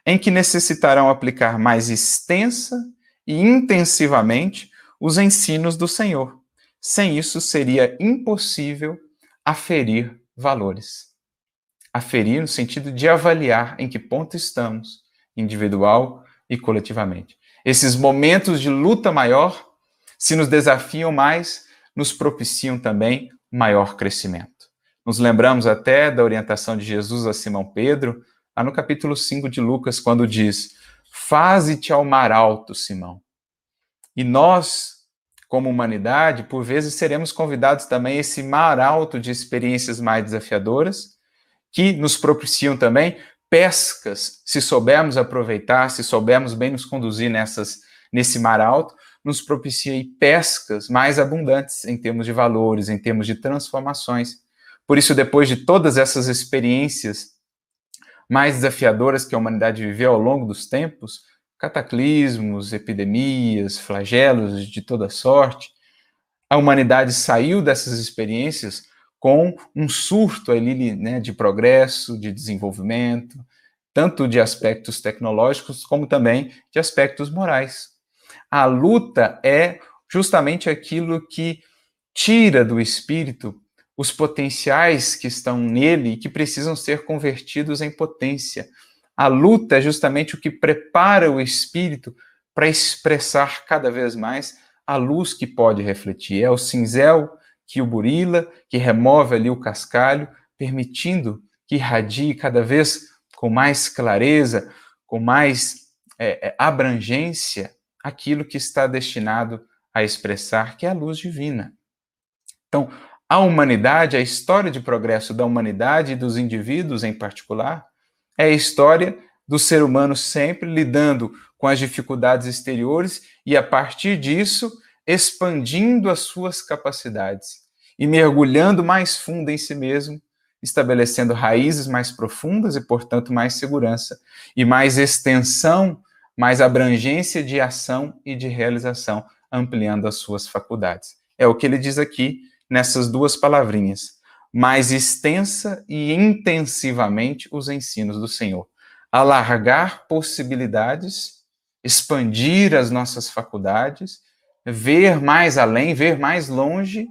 S1: em que necessitarão aplicar mais extensa e intensivamente os ensinos do Senhor. Sem isso, seria impossível aferir valores. Aferir no sentido de avaliar em que ponto estamos, individual e coletivamente. Esses momentos de luta maior, se nos desafiam mais, nos propiciam também maior crescimento. Nos lembramos até da orientação de Jesus a Simão Pedro, lá no capítulo 5 de Lucas, quando diz: faze-te ao mar alto, Simão. E nós, como humanidade, por vezes seremos convidados também a esse mar alto de experiências mais desafiadoras, que nos propiciam também pescas, se soubermos aproveitar, se soubermos bem nos conduzir nesse mar alto, nos propicia aí pescas mais abundantes em termos de valores, em termos de transformações. Por isso, depois de todas essas experiências mais desafiadoras que a humanidade viveu ao longo dos tempos, cataclismos, epidemias, flagelos de toda sorte, a humanidade saiu dessas experiências com um surto ali, né, de progresso, de desenvolvimento, tanto de aspectos tecnológicos como também de aspectos morais. A luta é justamente aquilo que tira do espírito os potenciais que estão nele e que precisam ser convertidos em potência. A luta é justamente o que prepara o espírito para expressar cada vez mais a luz que pode refletir. É o cinzel que o burila, que remove ali o cascalho, permitindo que irradie cada vez com mais clareza, com mais abrangência, aquilo que está destinado a expressar, que é a luz divina. Então, a humanidade, a história de progresso da humanidade e dos indivíduos em particular, é a história do ser humano sempre lidando com as dificuldades exteriores e, a partir disso, expandindo as suas capacidades e mergulhando mais fundo em si mesmo, estabelecendo raízes mais profundas e, portanto, mais segurança e mais extensão, mais abrangência de ação e de realização, ampliando as suas faculdades. É o que ele diz aqui nessas duas palavrinhas: mais extensa e intensivamente os ensinos do Senhor. Alargar possibilidades, expandir as nossas faculdades, ver mais além, ver mais longe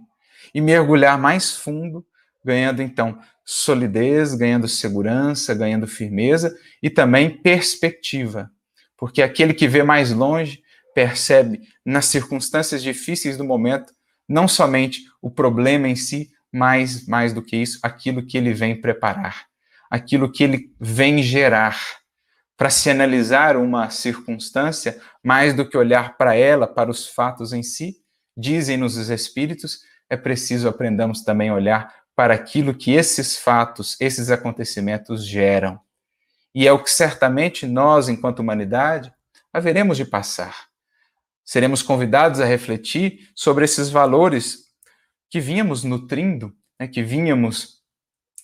S1: e mergulhar mais fundo, ganhando então solidez, ganhando segurança, ganhando firmeza e também perspectiva. Porque aquele que vê mais longe percebe nas circunstâncias difíceis do momento não somente o problema em si, mas mais do que isso, aquilo que ele vem preparar, aquilo que ele vem gerar. Para se analisar uma circunstância, mais do que olhar para ela, para os fatos em si, dizem-nos os Espíritos, é preciso aprendamos também a olhar para aquilo que esses fatos, esses acontecimentos geram. E é o que certamente nós, enquanto humanidade, haveremos de passar. Seremos convidados a refletir sobre esses valores que vínhamos nutrindo, né, que vínhamos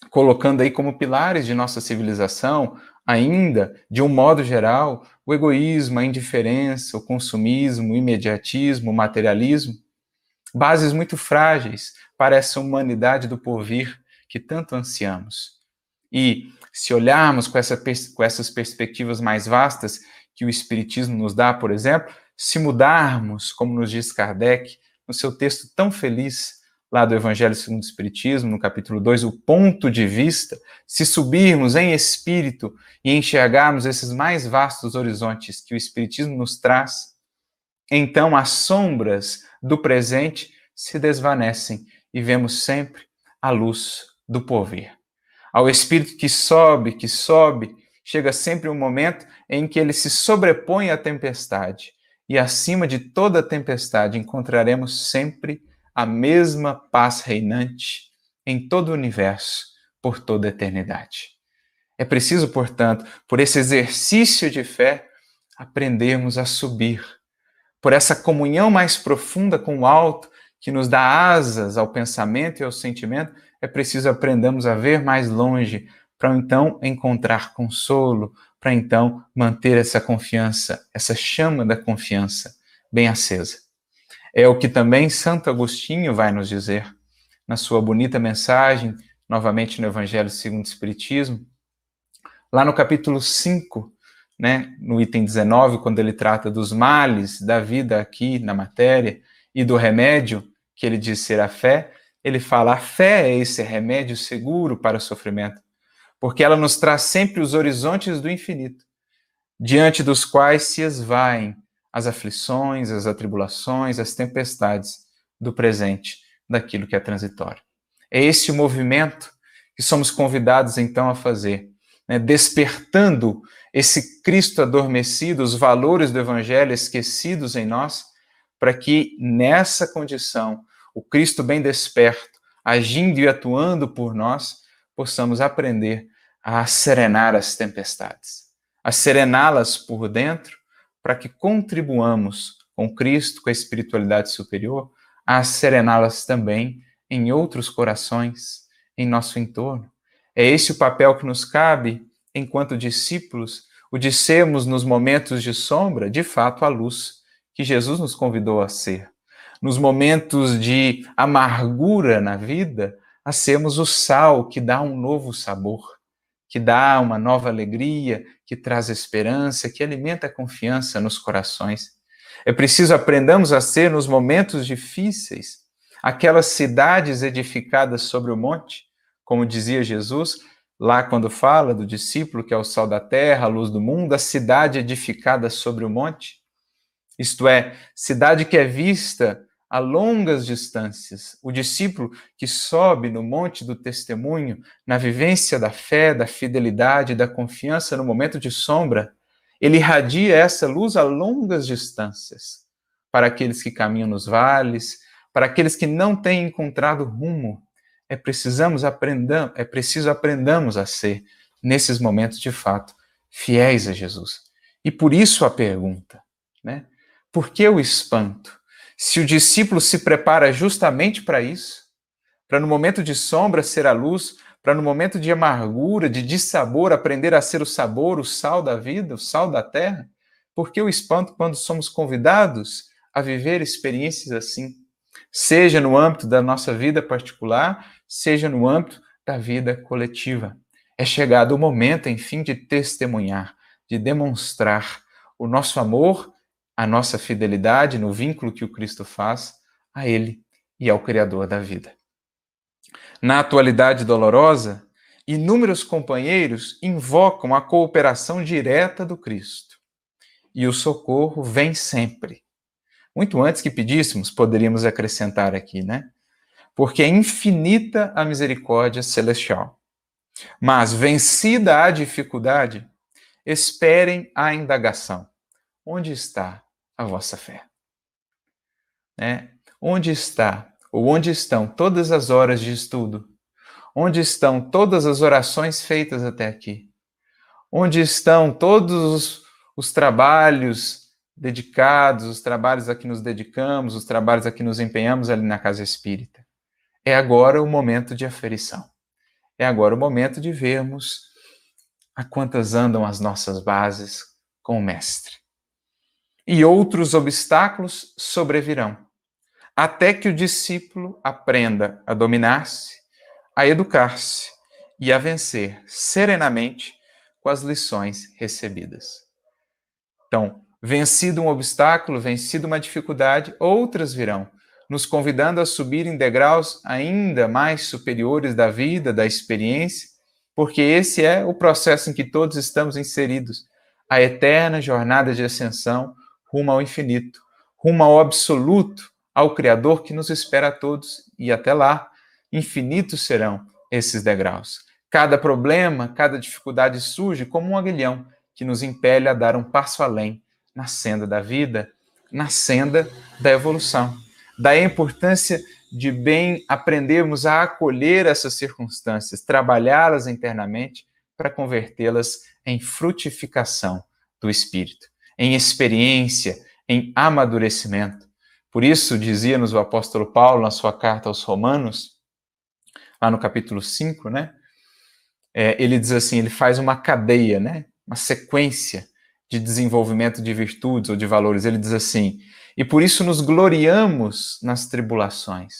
S1: colocando aí como pilares de nossa civilização, ainda, de um modo geral, o egoísmo, a indiferença, o consumismo, o imediatismo, o materialismo, bases muito frágeis para essa humanidade do porvir que tanto ansiamos. E se olharmos com essas perspectivas mais vastas que o Espiritismo nos dá, por exemplo, se mudarmos, como nos diz Kardec, no seu texto tão feliz, lá do Evangelho segundo o Espiritismo, no capítulo 2, o ponto de vista, se subirmos em espírito e enxergarmos esses mais vastos horizontes que o Espiritismo nos traz, então as sombras do presente se desvanecem e vemos sempre a luz do porvir. Ao espírito que sobe, chega sempre um momento em que ele se sobrepõe à tempestade. E acima de toda tempestade encontraremos sempre a mesma paz reinante em todo o universo, por toda a eternidade. É preciso, portanto, por esse exercício de fé, aprendermos a subir. Por essa comunhão mais profunda com o alto, que nos dá asas ao pensamento e ao sentimento, é preciso aprendermos a ver mais longe, para então encontrar consolo, para então manter essa confiança, essa chama da confiança bem acesa. É o que também Santo Agostinho vai nos dizer na sua bonita mensagem, novamente no Evangelho segundo o Espiritismo, lá no capítulo 5, né, no item 19, quando ele trata dos males da vida aqui na matéria e do remédio, que ele diz ser a fé, ele fala: a fé é esse remédio seguro para o sofrimento, porque ela nos traz sempre os horizontes do infinito, diante dos quais se esvaem as aflições, as atribulações, as tempestades do presente, daquilo que é transitório. É esse o movimento que somos convidados então a fazer, né? Despertando esse Cristo adormecido, os valores do Evangelho esquecidos em nós, para que nessa condição, o Cristo bem desperto, agindo e atuando por nós, possamos aprender a serenar as tempestades, a serená-las por dentro, para que contribuamos com Cristo, com a espiritualidade superior, a serená-las também em outros corações, em nosso entorno. É esse o papel que nos cabe enquanto discípulos, o de sermos nos momentos de sombra, de fato, a luz que Jesus nos convidou a ser. Nos momentos de amargura na vida, a sermos o sal que dá um novo sabor, que dá uma nova alegria, que traz esperança, que alimenta a confiança nos corações. É preciso aprendamos a ser, nos momentos difíceis, aquelas cidades edificadas sobre o monte, como dizia Jesus, lá quando fala do discípulo que é o sal da terra, a luz do mundo, a cidade edificada sobre o monte, isto é, cidade que é vista a longas distâncias. O discípulo que sobe no monte do testemunho, na vivência da fé, da fidelidade, da confiança no momento de sombra, ele irradia essa luz a longas distâncias para aqueles que caminham nos vales, para aqueles que não têm encontrado rumo. É preciso aprendamos a ser, nesses momentos de fato, fiéis a Jesus. E por isso a pergunta, né? Por que o espanto? Se o discípulo se prepara justamente para isso, para no momento de sombra ser a luz, para no momento de amargura, de dissabor, aprender a ser o sabor, o sal da vida, o sal da terra, por que o espanto quando somos convidados a viver experiências assim? Seja no âmbito da nossa vida particular, seja no âmbito da vida coletiva. É chegado o momento, enfim, de testemunhar, de demonstrar o nosso amor, a nossa fidelidade no vínculo que o Cristo faz a Ele e ao Criador da vida. Na atualidade dolorosa, inúmeros companheiros invocam a cooperação direta do Cristo. E o socorro vem sempre. Muito antes que pedíssemos, poderíamos acrescentar aqui, né? Porque é infinita a misericórdia celestial. Mas, vencida a dificuldade, esperem a indagação. Onde está a vossa fé? Onde está, ou onde estão todas as horas de estudo? Onde estão todas as orações feitas até aqui? Onde estão todos os trabalhos dedicados, os trabalhos a que nos dedicamos, os trabalhos a que nos empenhamos ali na casa espírita? É agora o momento de aferição. É agora o momento de vermos a quantas andam as nossas bases com o Mestre. E outros obstáculos sobrevirão, até que o discípulo aprenda a dominar-se, a educar-se e a vencer serenamente com as lições recebidas. Então, vencido um obstáculo, vencido uma dificuldade, outras virão, nos convidando a subir em degraus ainda mais superiores da vida, da experiência, porque esse é o processo em que todos estamos inseridos, a eterna jornada de ascensão rumo ao infinito, rumo ao absoluto, ao Criador que nos espera a todos, e até lá, infinitos serão esses degraus. Cada problema, cada dificuldade surge como um aguilhão que nos impele a dar um passo além na senda da vida, na senda da evolução. Daí a importância de bem aprendermos a acolher essas circunstâncias, trabalhá-las internamente para convertê-las em frutificação do espírito, em experiência, em amadurecimento. Por isso, dizia-nos o apóstolo Paulo na sua carta aos Romanos, lá no capítulo 5, né? Ele diz assim, ele faz uma cadeia, né? Uma sequência de desenvolvimento de virtudes ou de valores. Ele diz assim, e por isso nos gloriamos nas tribulações,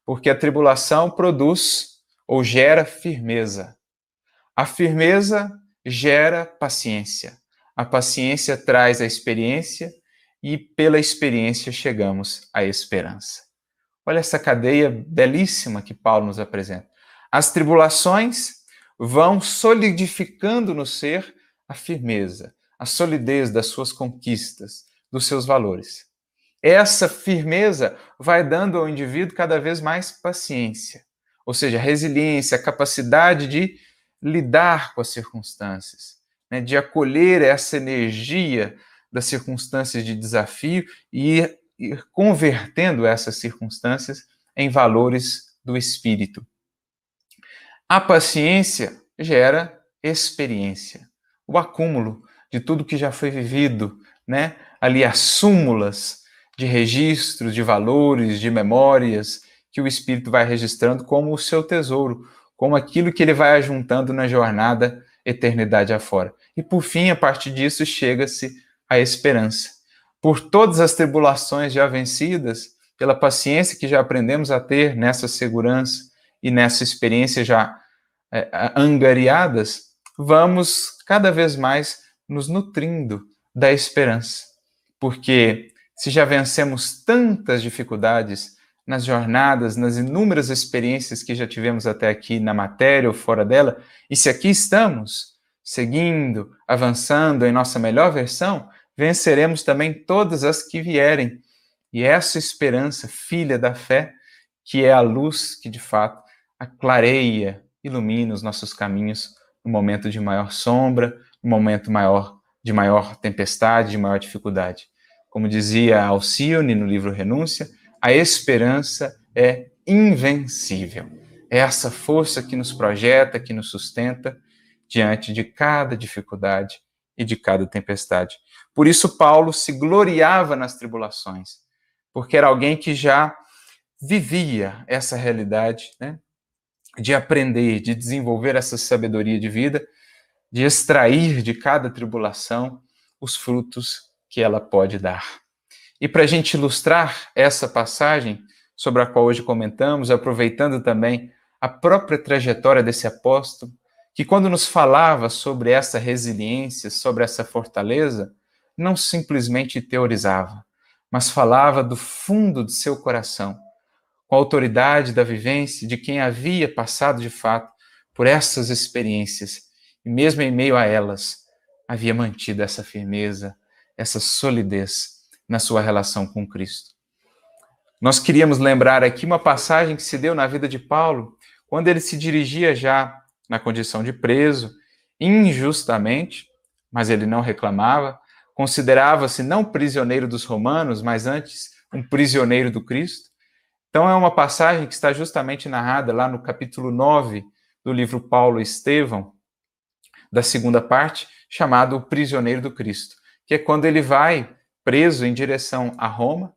S1: porque a tribulação produz ou gera firmeza. A firmeza gera paciência. A paciência traz a experiência e pela experiência chegamos à esperança. Olha essa cadeia belíssima que Paulo nos apresenta. As tribulações vão solidificando no ser a firmeza, a solidez das suas conquistas, dos seus valores. Essa firmeza vai dando ao indivíduo cada vez mais paciência, ou seja, resiliência, a capacidade de lidar com as circunstâncias, né, de acolher essa energia das circunstâncias de desafio e ir convertendo essas circunstâncias em valores do espírito. A paciência gera experiência, o acúmulo de tudo que já foi vivido, né? Ali as súmulas de registros, de valores, de memórias que o Espírito vai registrando como o seu tesouro, como aquilo que ele vai ajuntando na jornada eternidade afora. E por fim, a partir disso, chega-se à esperança. Por todas as tribulações já vencidas, pela paciência que já aprendemos a ter nessa segurança e nessa experiência já angariadas, vamos cada vez mais nos nutrindo da esperança. Porque se já vencemos tantas dificuldades nas jornadas, nas inúmeras experiências que já tivemos até aqui na matéria ou fora dela, e se aqui estamos, seguindo, avançando em nossa melhor versão, venceremos também todas as que vierem. E essa esperança, filha da fé, que é a luz que de fato clareia, ilumina os nossos caminhos no momento de maior sombra, no momento de maior tempestade, de maior dificuldade. Como dizia Alcione no livro Renúncia, a esperança é invencível. É essa força que nos projeta, que nos sustenta diante de cada dificuldade e de cada tempestade. Por isso Paulo se gloriava nas tribulações, porque era alguém que já vivia essa realidade, né? De aprender, de desenvolver essa sabedoria de vida, de extrair de cada tribulação os frutos que ela pode dar. E para a gente ilustrar essa passagem sobre a qual hoje comentamos, aproveitando também a própria trajetória desse apóstolo, que quando nos falava sobre essa resiliência, sobre essa fortaleza, não simplesmente teorizava, mas falava do fundo de seu coração, com a autoridade da vivência de quem havia passado de fato por essas experiências e mesmo em meio a elas havia mantido essa firmeza, essa solidez na sua relação com Cristo. Nós queríamos lembrar aqui uma passagem que se deu na vida de Paulo, quando ele se dirigia já na condição de preso, injustamente, mas ele não reclamava, considerava-se não prisioneiro dos romanos, mas antes um prisioneiro do Cristo. Então é uma passagem que está justamente narrada lá no capítulo 9 do livro Paulo e Estevão, da segunda parte, chamado O Prisioneiro do Cristo, que é quando ele vai preso em direção a Roma,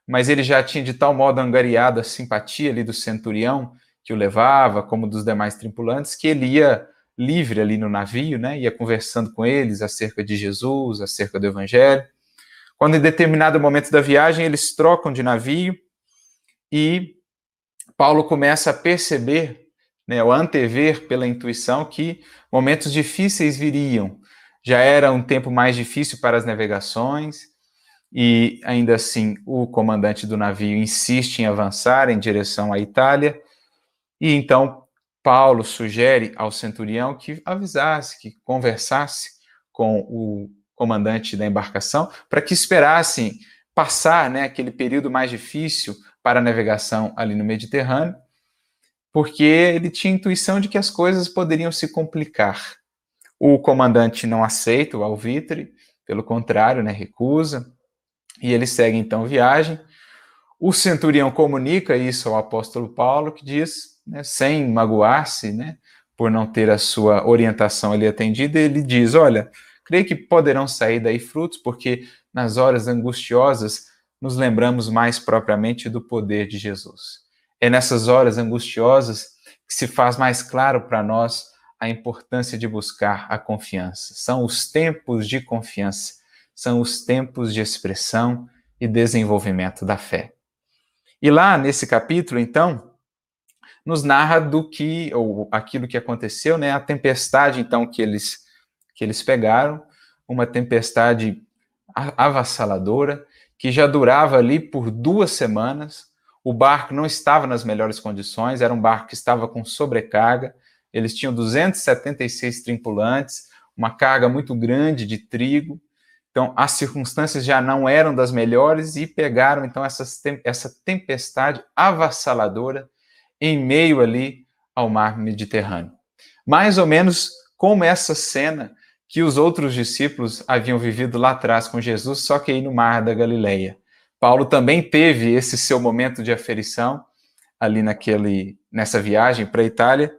S1: mas ele já tinha de tal modo angariado a simpatia ali do centurião que o levava, como dos demais tripulantes, que ele ia livre ali no navio, né? Ia conversando com eles acerca de Jesus, acerca do Evangelho. Quando em determinado momento da viagem eles trocam de navio e Paulo começa a perceber, né, ou a antever pela intuição que momentos difíceis viriam. Já era um tempo mais difícil para as navegações, e ainda assim o comandante do navio insiste em avançar em direção à Itália, e então Paulo sugere ao centurião que avisasse, que conversasse com o comandante da embarcação, para que esperassem passar, né, aquele período mais difícil para a navegação ali no Mediterrâneo, porque ele tinha intuição de que as coisas poderiam se complicar. O comandante não aceita o alvitre, pelo contrário, né, recusa, e ele segue então viagem. O centurião comunica isso ao apóstolo Paulo, que diz, né, sem magoar-se, né, por não ter a sua orientação ali atendida, ele diz, olha, creio que poderão sair daí frutos, porque nas horas angustiosas nos lembramos mais propriamente do poder de Jesus. É nessas horas angustiosas que se faz mais claro para nós a importância de buscar a confiança. São os tempos de confiança, são os tempos de expressão e desenvolvimento da fé. E lá nesse capítulo, então, nos narra do que, ou aquilo que aconteceu, né? A tempestade, então, que eles pegaram, uma tempestade avassaladora, que já durava ali por 2 semanas. O barco não estava nas melhores condições, era um barco que estava com sobrecarga, eles tinham 276 tripulantes, uma carga muito grande de trigo, então as circunstâncias já não eram das melhores e pegaram então essa tempestade avassaladora em meio ali ao mar Mediterrâneo. Mais ou menos como essa cena que os outros discípulos haviam vivido lá atrás com Jesus, só que aí no mar da Galileia. Paulo também teve esse seu momento de aferição ali nessa viagem para a Itália.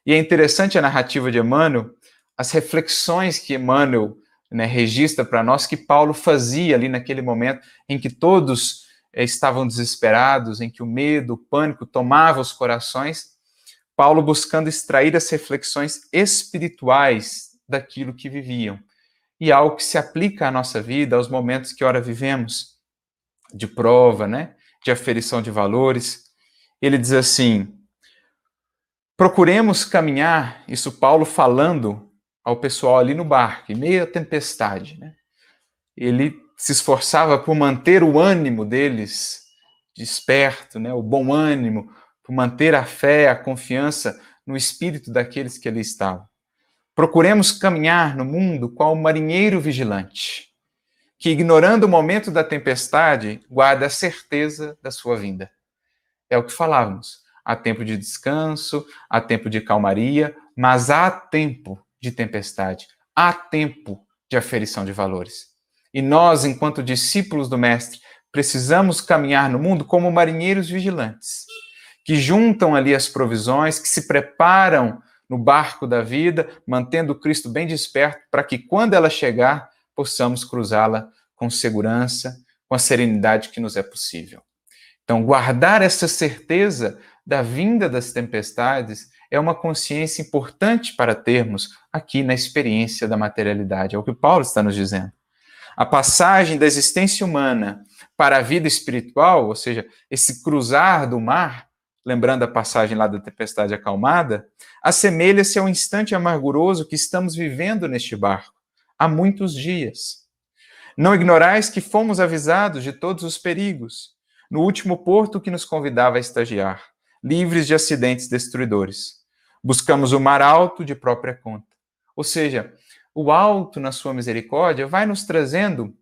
S1: E é interessante a narrativa de Emmanuel, as reflexões que Emmanuel, né, registra para nós que Paulo fazia ali naquele momento em que todos estavam desesperados, em que o medo, o pânico tomava os corações, Paulo buscando extrair as reflexões espirituais daquilo que viviam. E algo que se aplica à nossa vida, aos momentos que ora vivemos, de prova, né, de aferição de valores. Ele diz assim: procuremos caminhar, isso Paulo falando ao pessoal ali no barco, em meio à tempestade, né? Ele se esforçava por manter o ânimo deles desperto, né? O bom ânimo, por manter a fé, a confiança no espírito daqueles que ali estavam. Procuremos caminhar no mundo qual o marinheiro vigilante, que, ignorando o momento da tempestade, guarda a certeza da sua vinda. É o que falávamos. Há tempo de descanso, há tempo de calmaria, mas há tempo de tempestade, há tempo de aferição de valores. E nós, enquanto discípulos do Mestre, precisamos caminhar no mundo como marinheiros vigilantes, que juntam ali as provisões, que se preparam no barco da vida, mantendo Cristo bem desperto, para que quando ela chegar, possamos cruzá-la com segurança, com a serenidade que nos é possível. Então, guardar essa certeza da vinda das tempestades é uma consciência importante para termos aqui na experiência da materialidade. É o que Paulo está nos dizendo. A passagem da existência humana para a vida espiritual, ou seja, esse cruzar do mar, lembrando a passagem lá da tempestade acalmada, assemelha-se ao instante amarguroso que estamos vivendo neste barco há muitos dias. Não ignorais que fomos avisados de todos os perigos, no último porto que nos convidava a estagiar, livres de acidentes destruidores. Buscamos o mar alto de própria conta. Ou seja, o alto, na sua misericórdia, vai nos trazendo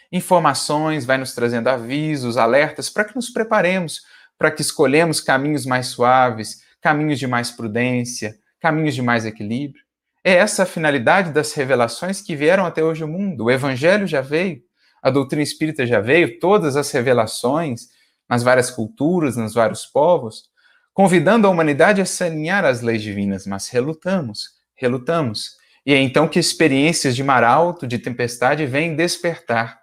S1: informações, vai nos trazendo avisos, alertas, para que nos preparemos, para que escolhemos caminhos mais suaves, caminhos de mais prudência, caminhos de mais equilíbrio. É essa a finalidade das revelações que vieram até hoje ao mundo. O Evangelho já veio, a doutrina espírita já veio, todas as revelações nas várias culturas, nos vários povos, convidando a humanidade a se alinhar às leis divinas, mas relutamos. E é então que experiências de mar alto, de tempestade, vêm despertar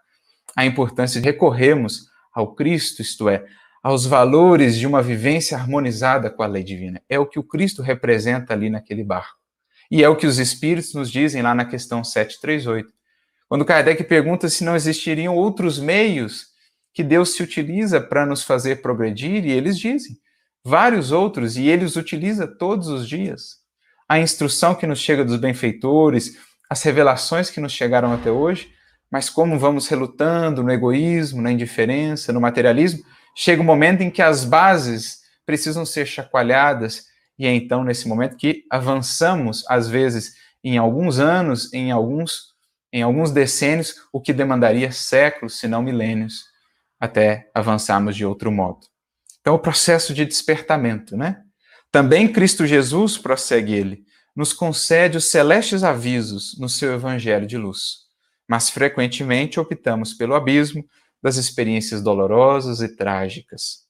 S1: a importância de recorrermos ao Cristo, isto é, aos valores de uma vivência harmonizada com a lei divina. É o que o Cristo representa ali naquele barco. E é o que os Espíritos nos dizem lá na questão 738. Quando Kardec pergunta se não existiriam outros meios que Deus se utiliza para nos fazer progredir, e eles dizem vários outros, e ele os utiliza todos os dias. A instrução que nos chega dos benfeitores, as revelações que nos chegaram até hoje, mas como vamos relutando no egoísmo, na indiferença, no materialismo, chega um momento em que as bases precisam ser chacoalhadas, e é então nesse momento que avançamos, às vezes, em alguns anos, em alguns decênios, o que demandaria séculos, se não milênios, até avançarmos de outro modo. Então, o processo de despertamento, né? Também Cristo Jesus, prossegue ele, nos concede os celestes avisos no seu evangelho de luz, mas frequentemente optamos pelo abismo das experiências dolorosas e trágicas.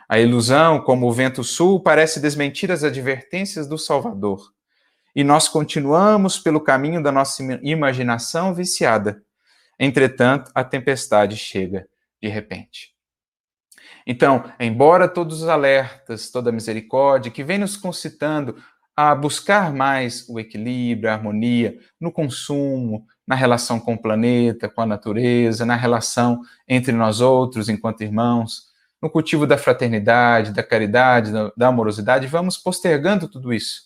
S1: A ilusão, como o vento sul, parece desmentir as advertências do Salvador, e nós continuamos pelo caminho da nossa imaginação viciada. Entretanto, a tempestade chega de repente. Então, embora todos os alertas, toda a misericórdia que vem nos concitando a buscar mais o equilíbrio, a harmonia no consumo, na relação com o planeta, com a natureza, na relação entre nós outros enquanto irmãos, no cultivo da fraternidade, da caridade, da amorosidade, vamos postergando tudo isso,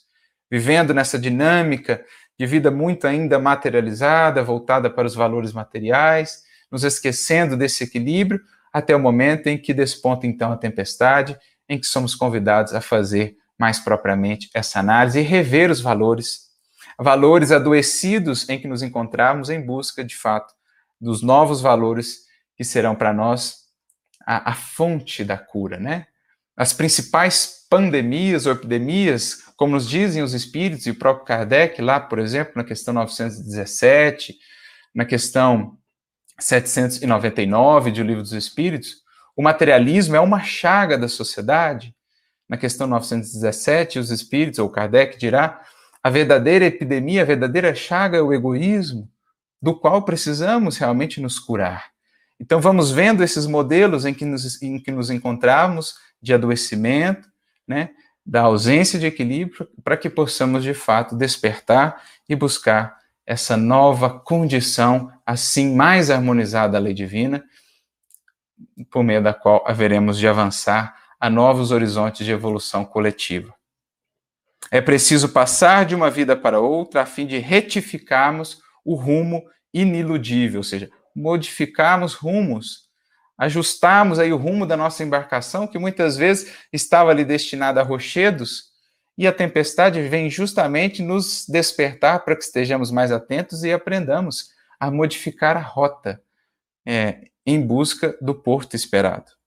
S1: vivendo nessa dinâmica de vida muito ainda materializada, voltada para os valores materiais, nos esquecendo desse equilíbrio, até o momento em que desponta então a tempestade, em que somos convidados a fazer mais propriamente essa análise e rever os valores adoecidos em que nos encontramos em busca, de fato, dos novos valores que serão para nós a fonte da cura, né? As principais pandemias ou epidemias, como nos dizem os espíritos e o próprio Kardec, lá, por exemplo, na questão 917, na questão 799 de O Livro dos Espíritos, o materialismo é uma chaga da sociedade. Na questão 917, os espíritos, ou Kardec dirá, A verdadeira epidemia, a verdadeira chaga é o egoísmo, do qual precisamos realmente nos curar. Então vamos vendo esses modelos em que nos encontramos de adoecimento, né, da ausência de equilíbrio, para que possamos de fato despertar e buscar essa nova condição, assim mais harmonizada à lei divina, por meio da qual haveremos de avançar a novos horizontes de evolução coletiva. É preciso passar de uma vida para outra a fim de retificarmos o rumo iniludível, ou seja, modificarmos rumos, ajustarmos aí o rumo da nossa embarcação, que muitas vezes estava ali destinada a rochedos, e a tempestade vem justamente nos despertar para que estejamos mais atentos e aprendamos a modificar a rota em busca do porto esperado.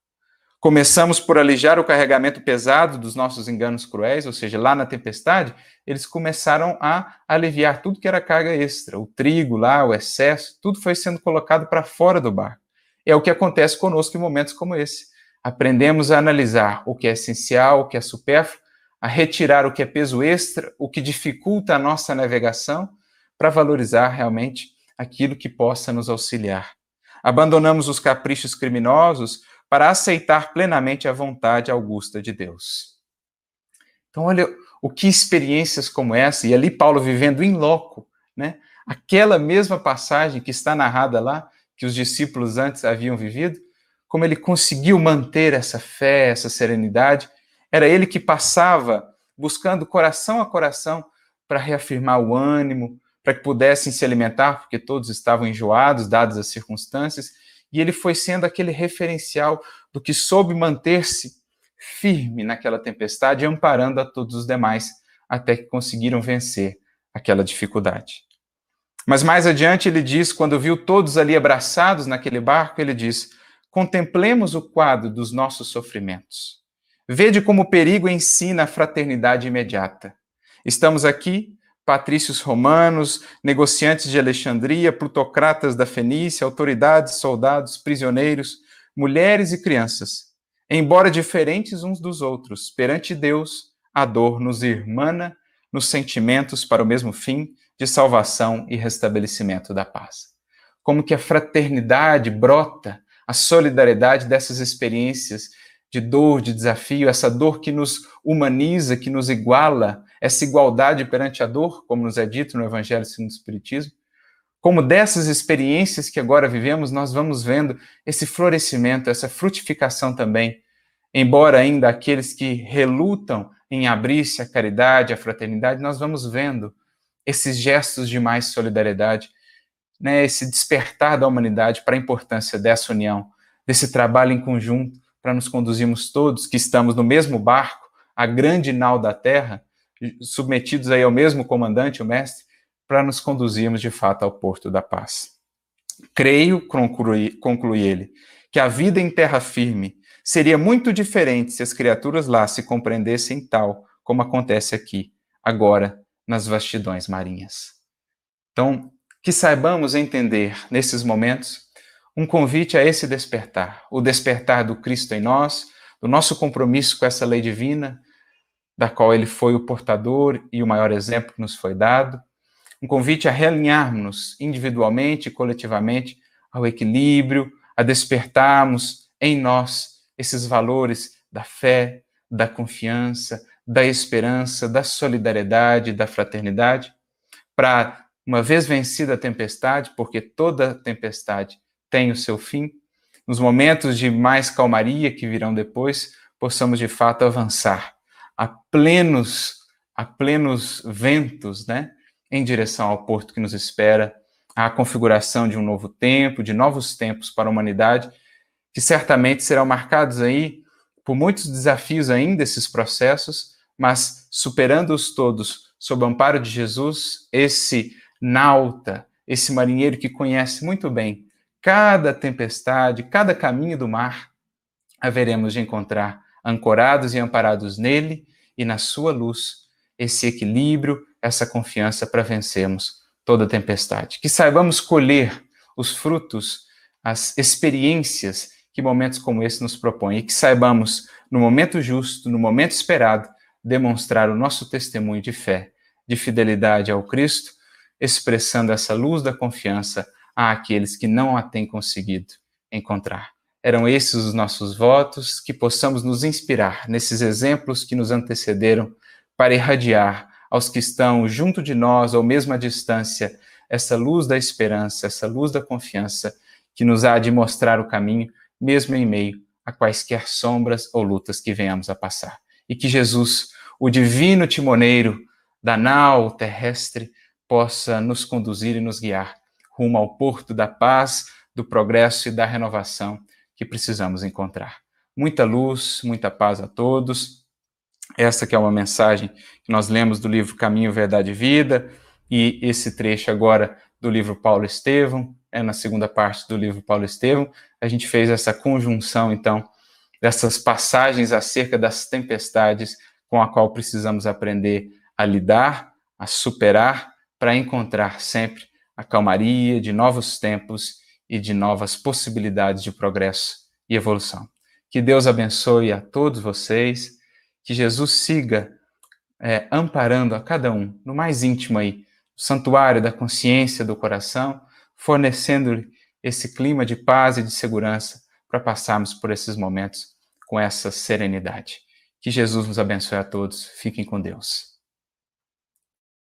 S1: Começamos por alijar o carregamento pesado dos nossos enganos cruéis, ou seja, lá na tempestade, eles começaram a aliviar tudo que era carga extra, o trigo lá, o excesso, tudo foi sendo colocado para fora do barco. É o que acontece conosco em momentos como esse. Aprendemos a analisar o que é essencial, o que é supérfluo, a retirar o que é peso extra, o que dificulta a nossa navegação, para valorizar realmente aquilo que possa nos auxiliar. Abandonamos os caprichos criminosos para aceitar plenamente a vontade augusta de Deus. Então, olha o que experiências como essa, e ali Paulo vivendo em loco, né? Aquela mesma passagem que está narrada lá, que os discípulos antes haviam vivido, como ele conseguiu manter essa fé, essa serenidade, era ele que passava buscando coração a coração para reafirmar o ânimo, para que pudessem se alimentar, porque todos estavam enjoados, dadas as circunstâncias, e ele foi sendo aquele referencial do que soube manter-se firme naquela tempestade, amparando a todos os demais, até que conseguiram vencer aquela dificuldade. Mas mais adiante ele diz, quando viu todos ali abraçados naquele barco, ele diz: contemplemos o quadro dos nossos sofrimentos. Vede como o perigo ensina a fraternidade imediata. Estamos aqui, patrícios romanos, negociantes de Alexandria, plutocratas da Fenícia, autoridades, soldados, prisioneiros, mulheres e crianças. Embora diferentes uns dos outros, perante Deus, a dor nos irmana nos sentimentos para o mesmo fim de salvação e restabelecimento da paz. Como que a fraternidade brota, a solidariedade dessas experiências de dor, de desafio, essa dor que nos humaniza, que nos iguala, essa igualdade perante a dor, como nos é dito no Evangelho segundo o Espiritismo. Como dessas experiências que agora vivemos, nós vamos vendo esse florescimento, essa frutificação também, embora ainda aqueles que relutam em abrir-se à caridade, à fraternidade, nós vamos vendo esses gestos de mais solidariedade, né, esse despertar da humanidade para a importância dessa união, desse trabalho em conjunto, para nos conduzirmos todos, que estamos no mesmo barco, a grande nau da terra, submetidos aí ao mesmo comandante, o mestre, para nos conduzirmos de fato ao porto da paz. Creio, conclui ele, que a vida em terra firme seria muito diferente se as criaturas lá se compreendessem tal como acontece aqui, agora, nas vastidões marinhas. Então, que saibamos entender, nesses momentos, um convite a esse despertar, o despertar do Cristo em nós, do nosso compromisso com essa lei divina, da qual ele foi o portador e o maior exemplo que nos foi dado, um convite a realinharmos individualmente e coletivamente ao equilíbrio, a despertarmos em nós esses valores da fé, da confiança, da esperança, da solidariedade, da fraternidade, para, uma vez vencida a tempestade, porque toda tempestade tem o seu fim, nos momentos de mais calmaria que virão depois, possamos de fato avançar a plenos ventos, né, em direção ao porto que nos espera, à configuração de um novo tempo, de novos tempos para a humanidade, que certamente serão marcados aí por muitos desafios ainda, esses processos, mas superando-os todos, sob o amparo de Jesus, esse nauta, esse marinheiro que conhece muito bem cada tempestade, cada caminho do mar, haveremos de encontrar ancorados e amparados nele e na sua luz, esse equilíbrio, essa confiança para vencermos toda tempestade. Que saibamos colher os frutos, as experiências que momentos como esse nos propõem e que saibamos, no momento justo, no momento esperado, demonstrar o nosso testemunho de fé de fidelidade ao Cristo, expressando essa luz da confiança àqueles que não a têm conseguido encontrar. Eram esses os nossos votos, que possamos nos inspirar nesses exemplos que nos antecederam para irradiar aos que estão junto de nós ou mesmo à distância essa luz da esperança, essa luz da confiança que nos há de mostrar o caminho, mesmo em meio a quaisquer sombras ou lutas que venhamos a passar. E que Jesus, o divino timoneiro da nau terrestre, possa nos conduzir e nos guiar rumo ao porto da paz, do progresso e da renovação que precisamos encontrar. Muita luz, muita paz a todos. Essa que é uma mensagem que nós lemos do livro Caminho, Verdade e Vida, e esse trecho agora do livro Paulo Estevão, na segunda parte do livro Paulo Estevão, a gente fez essa conjunção, então, dessas passagens acerca das tempestades com a qual precisamos aprender a lidar, a superar, para encontrar sempre a calmaria de novos tempos e de novas possibilidades de progresso e evolução. Que Deus abençoe a todos vocês, que Jesus siga amparando a cada um, no mais íntimo aí, o santuário da consciência do coração, fornecendo-lhe esse clima de paz e de segurança para passarmos por esses momentos com essa serenidade. Que Jesus nos abençoe a todos. Fiquem com Deus.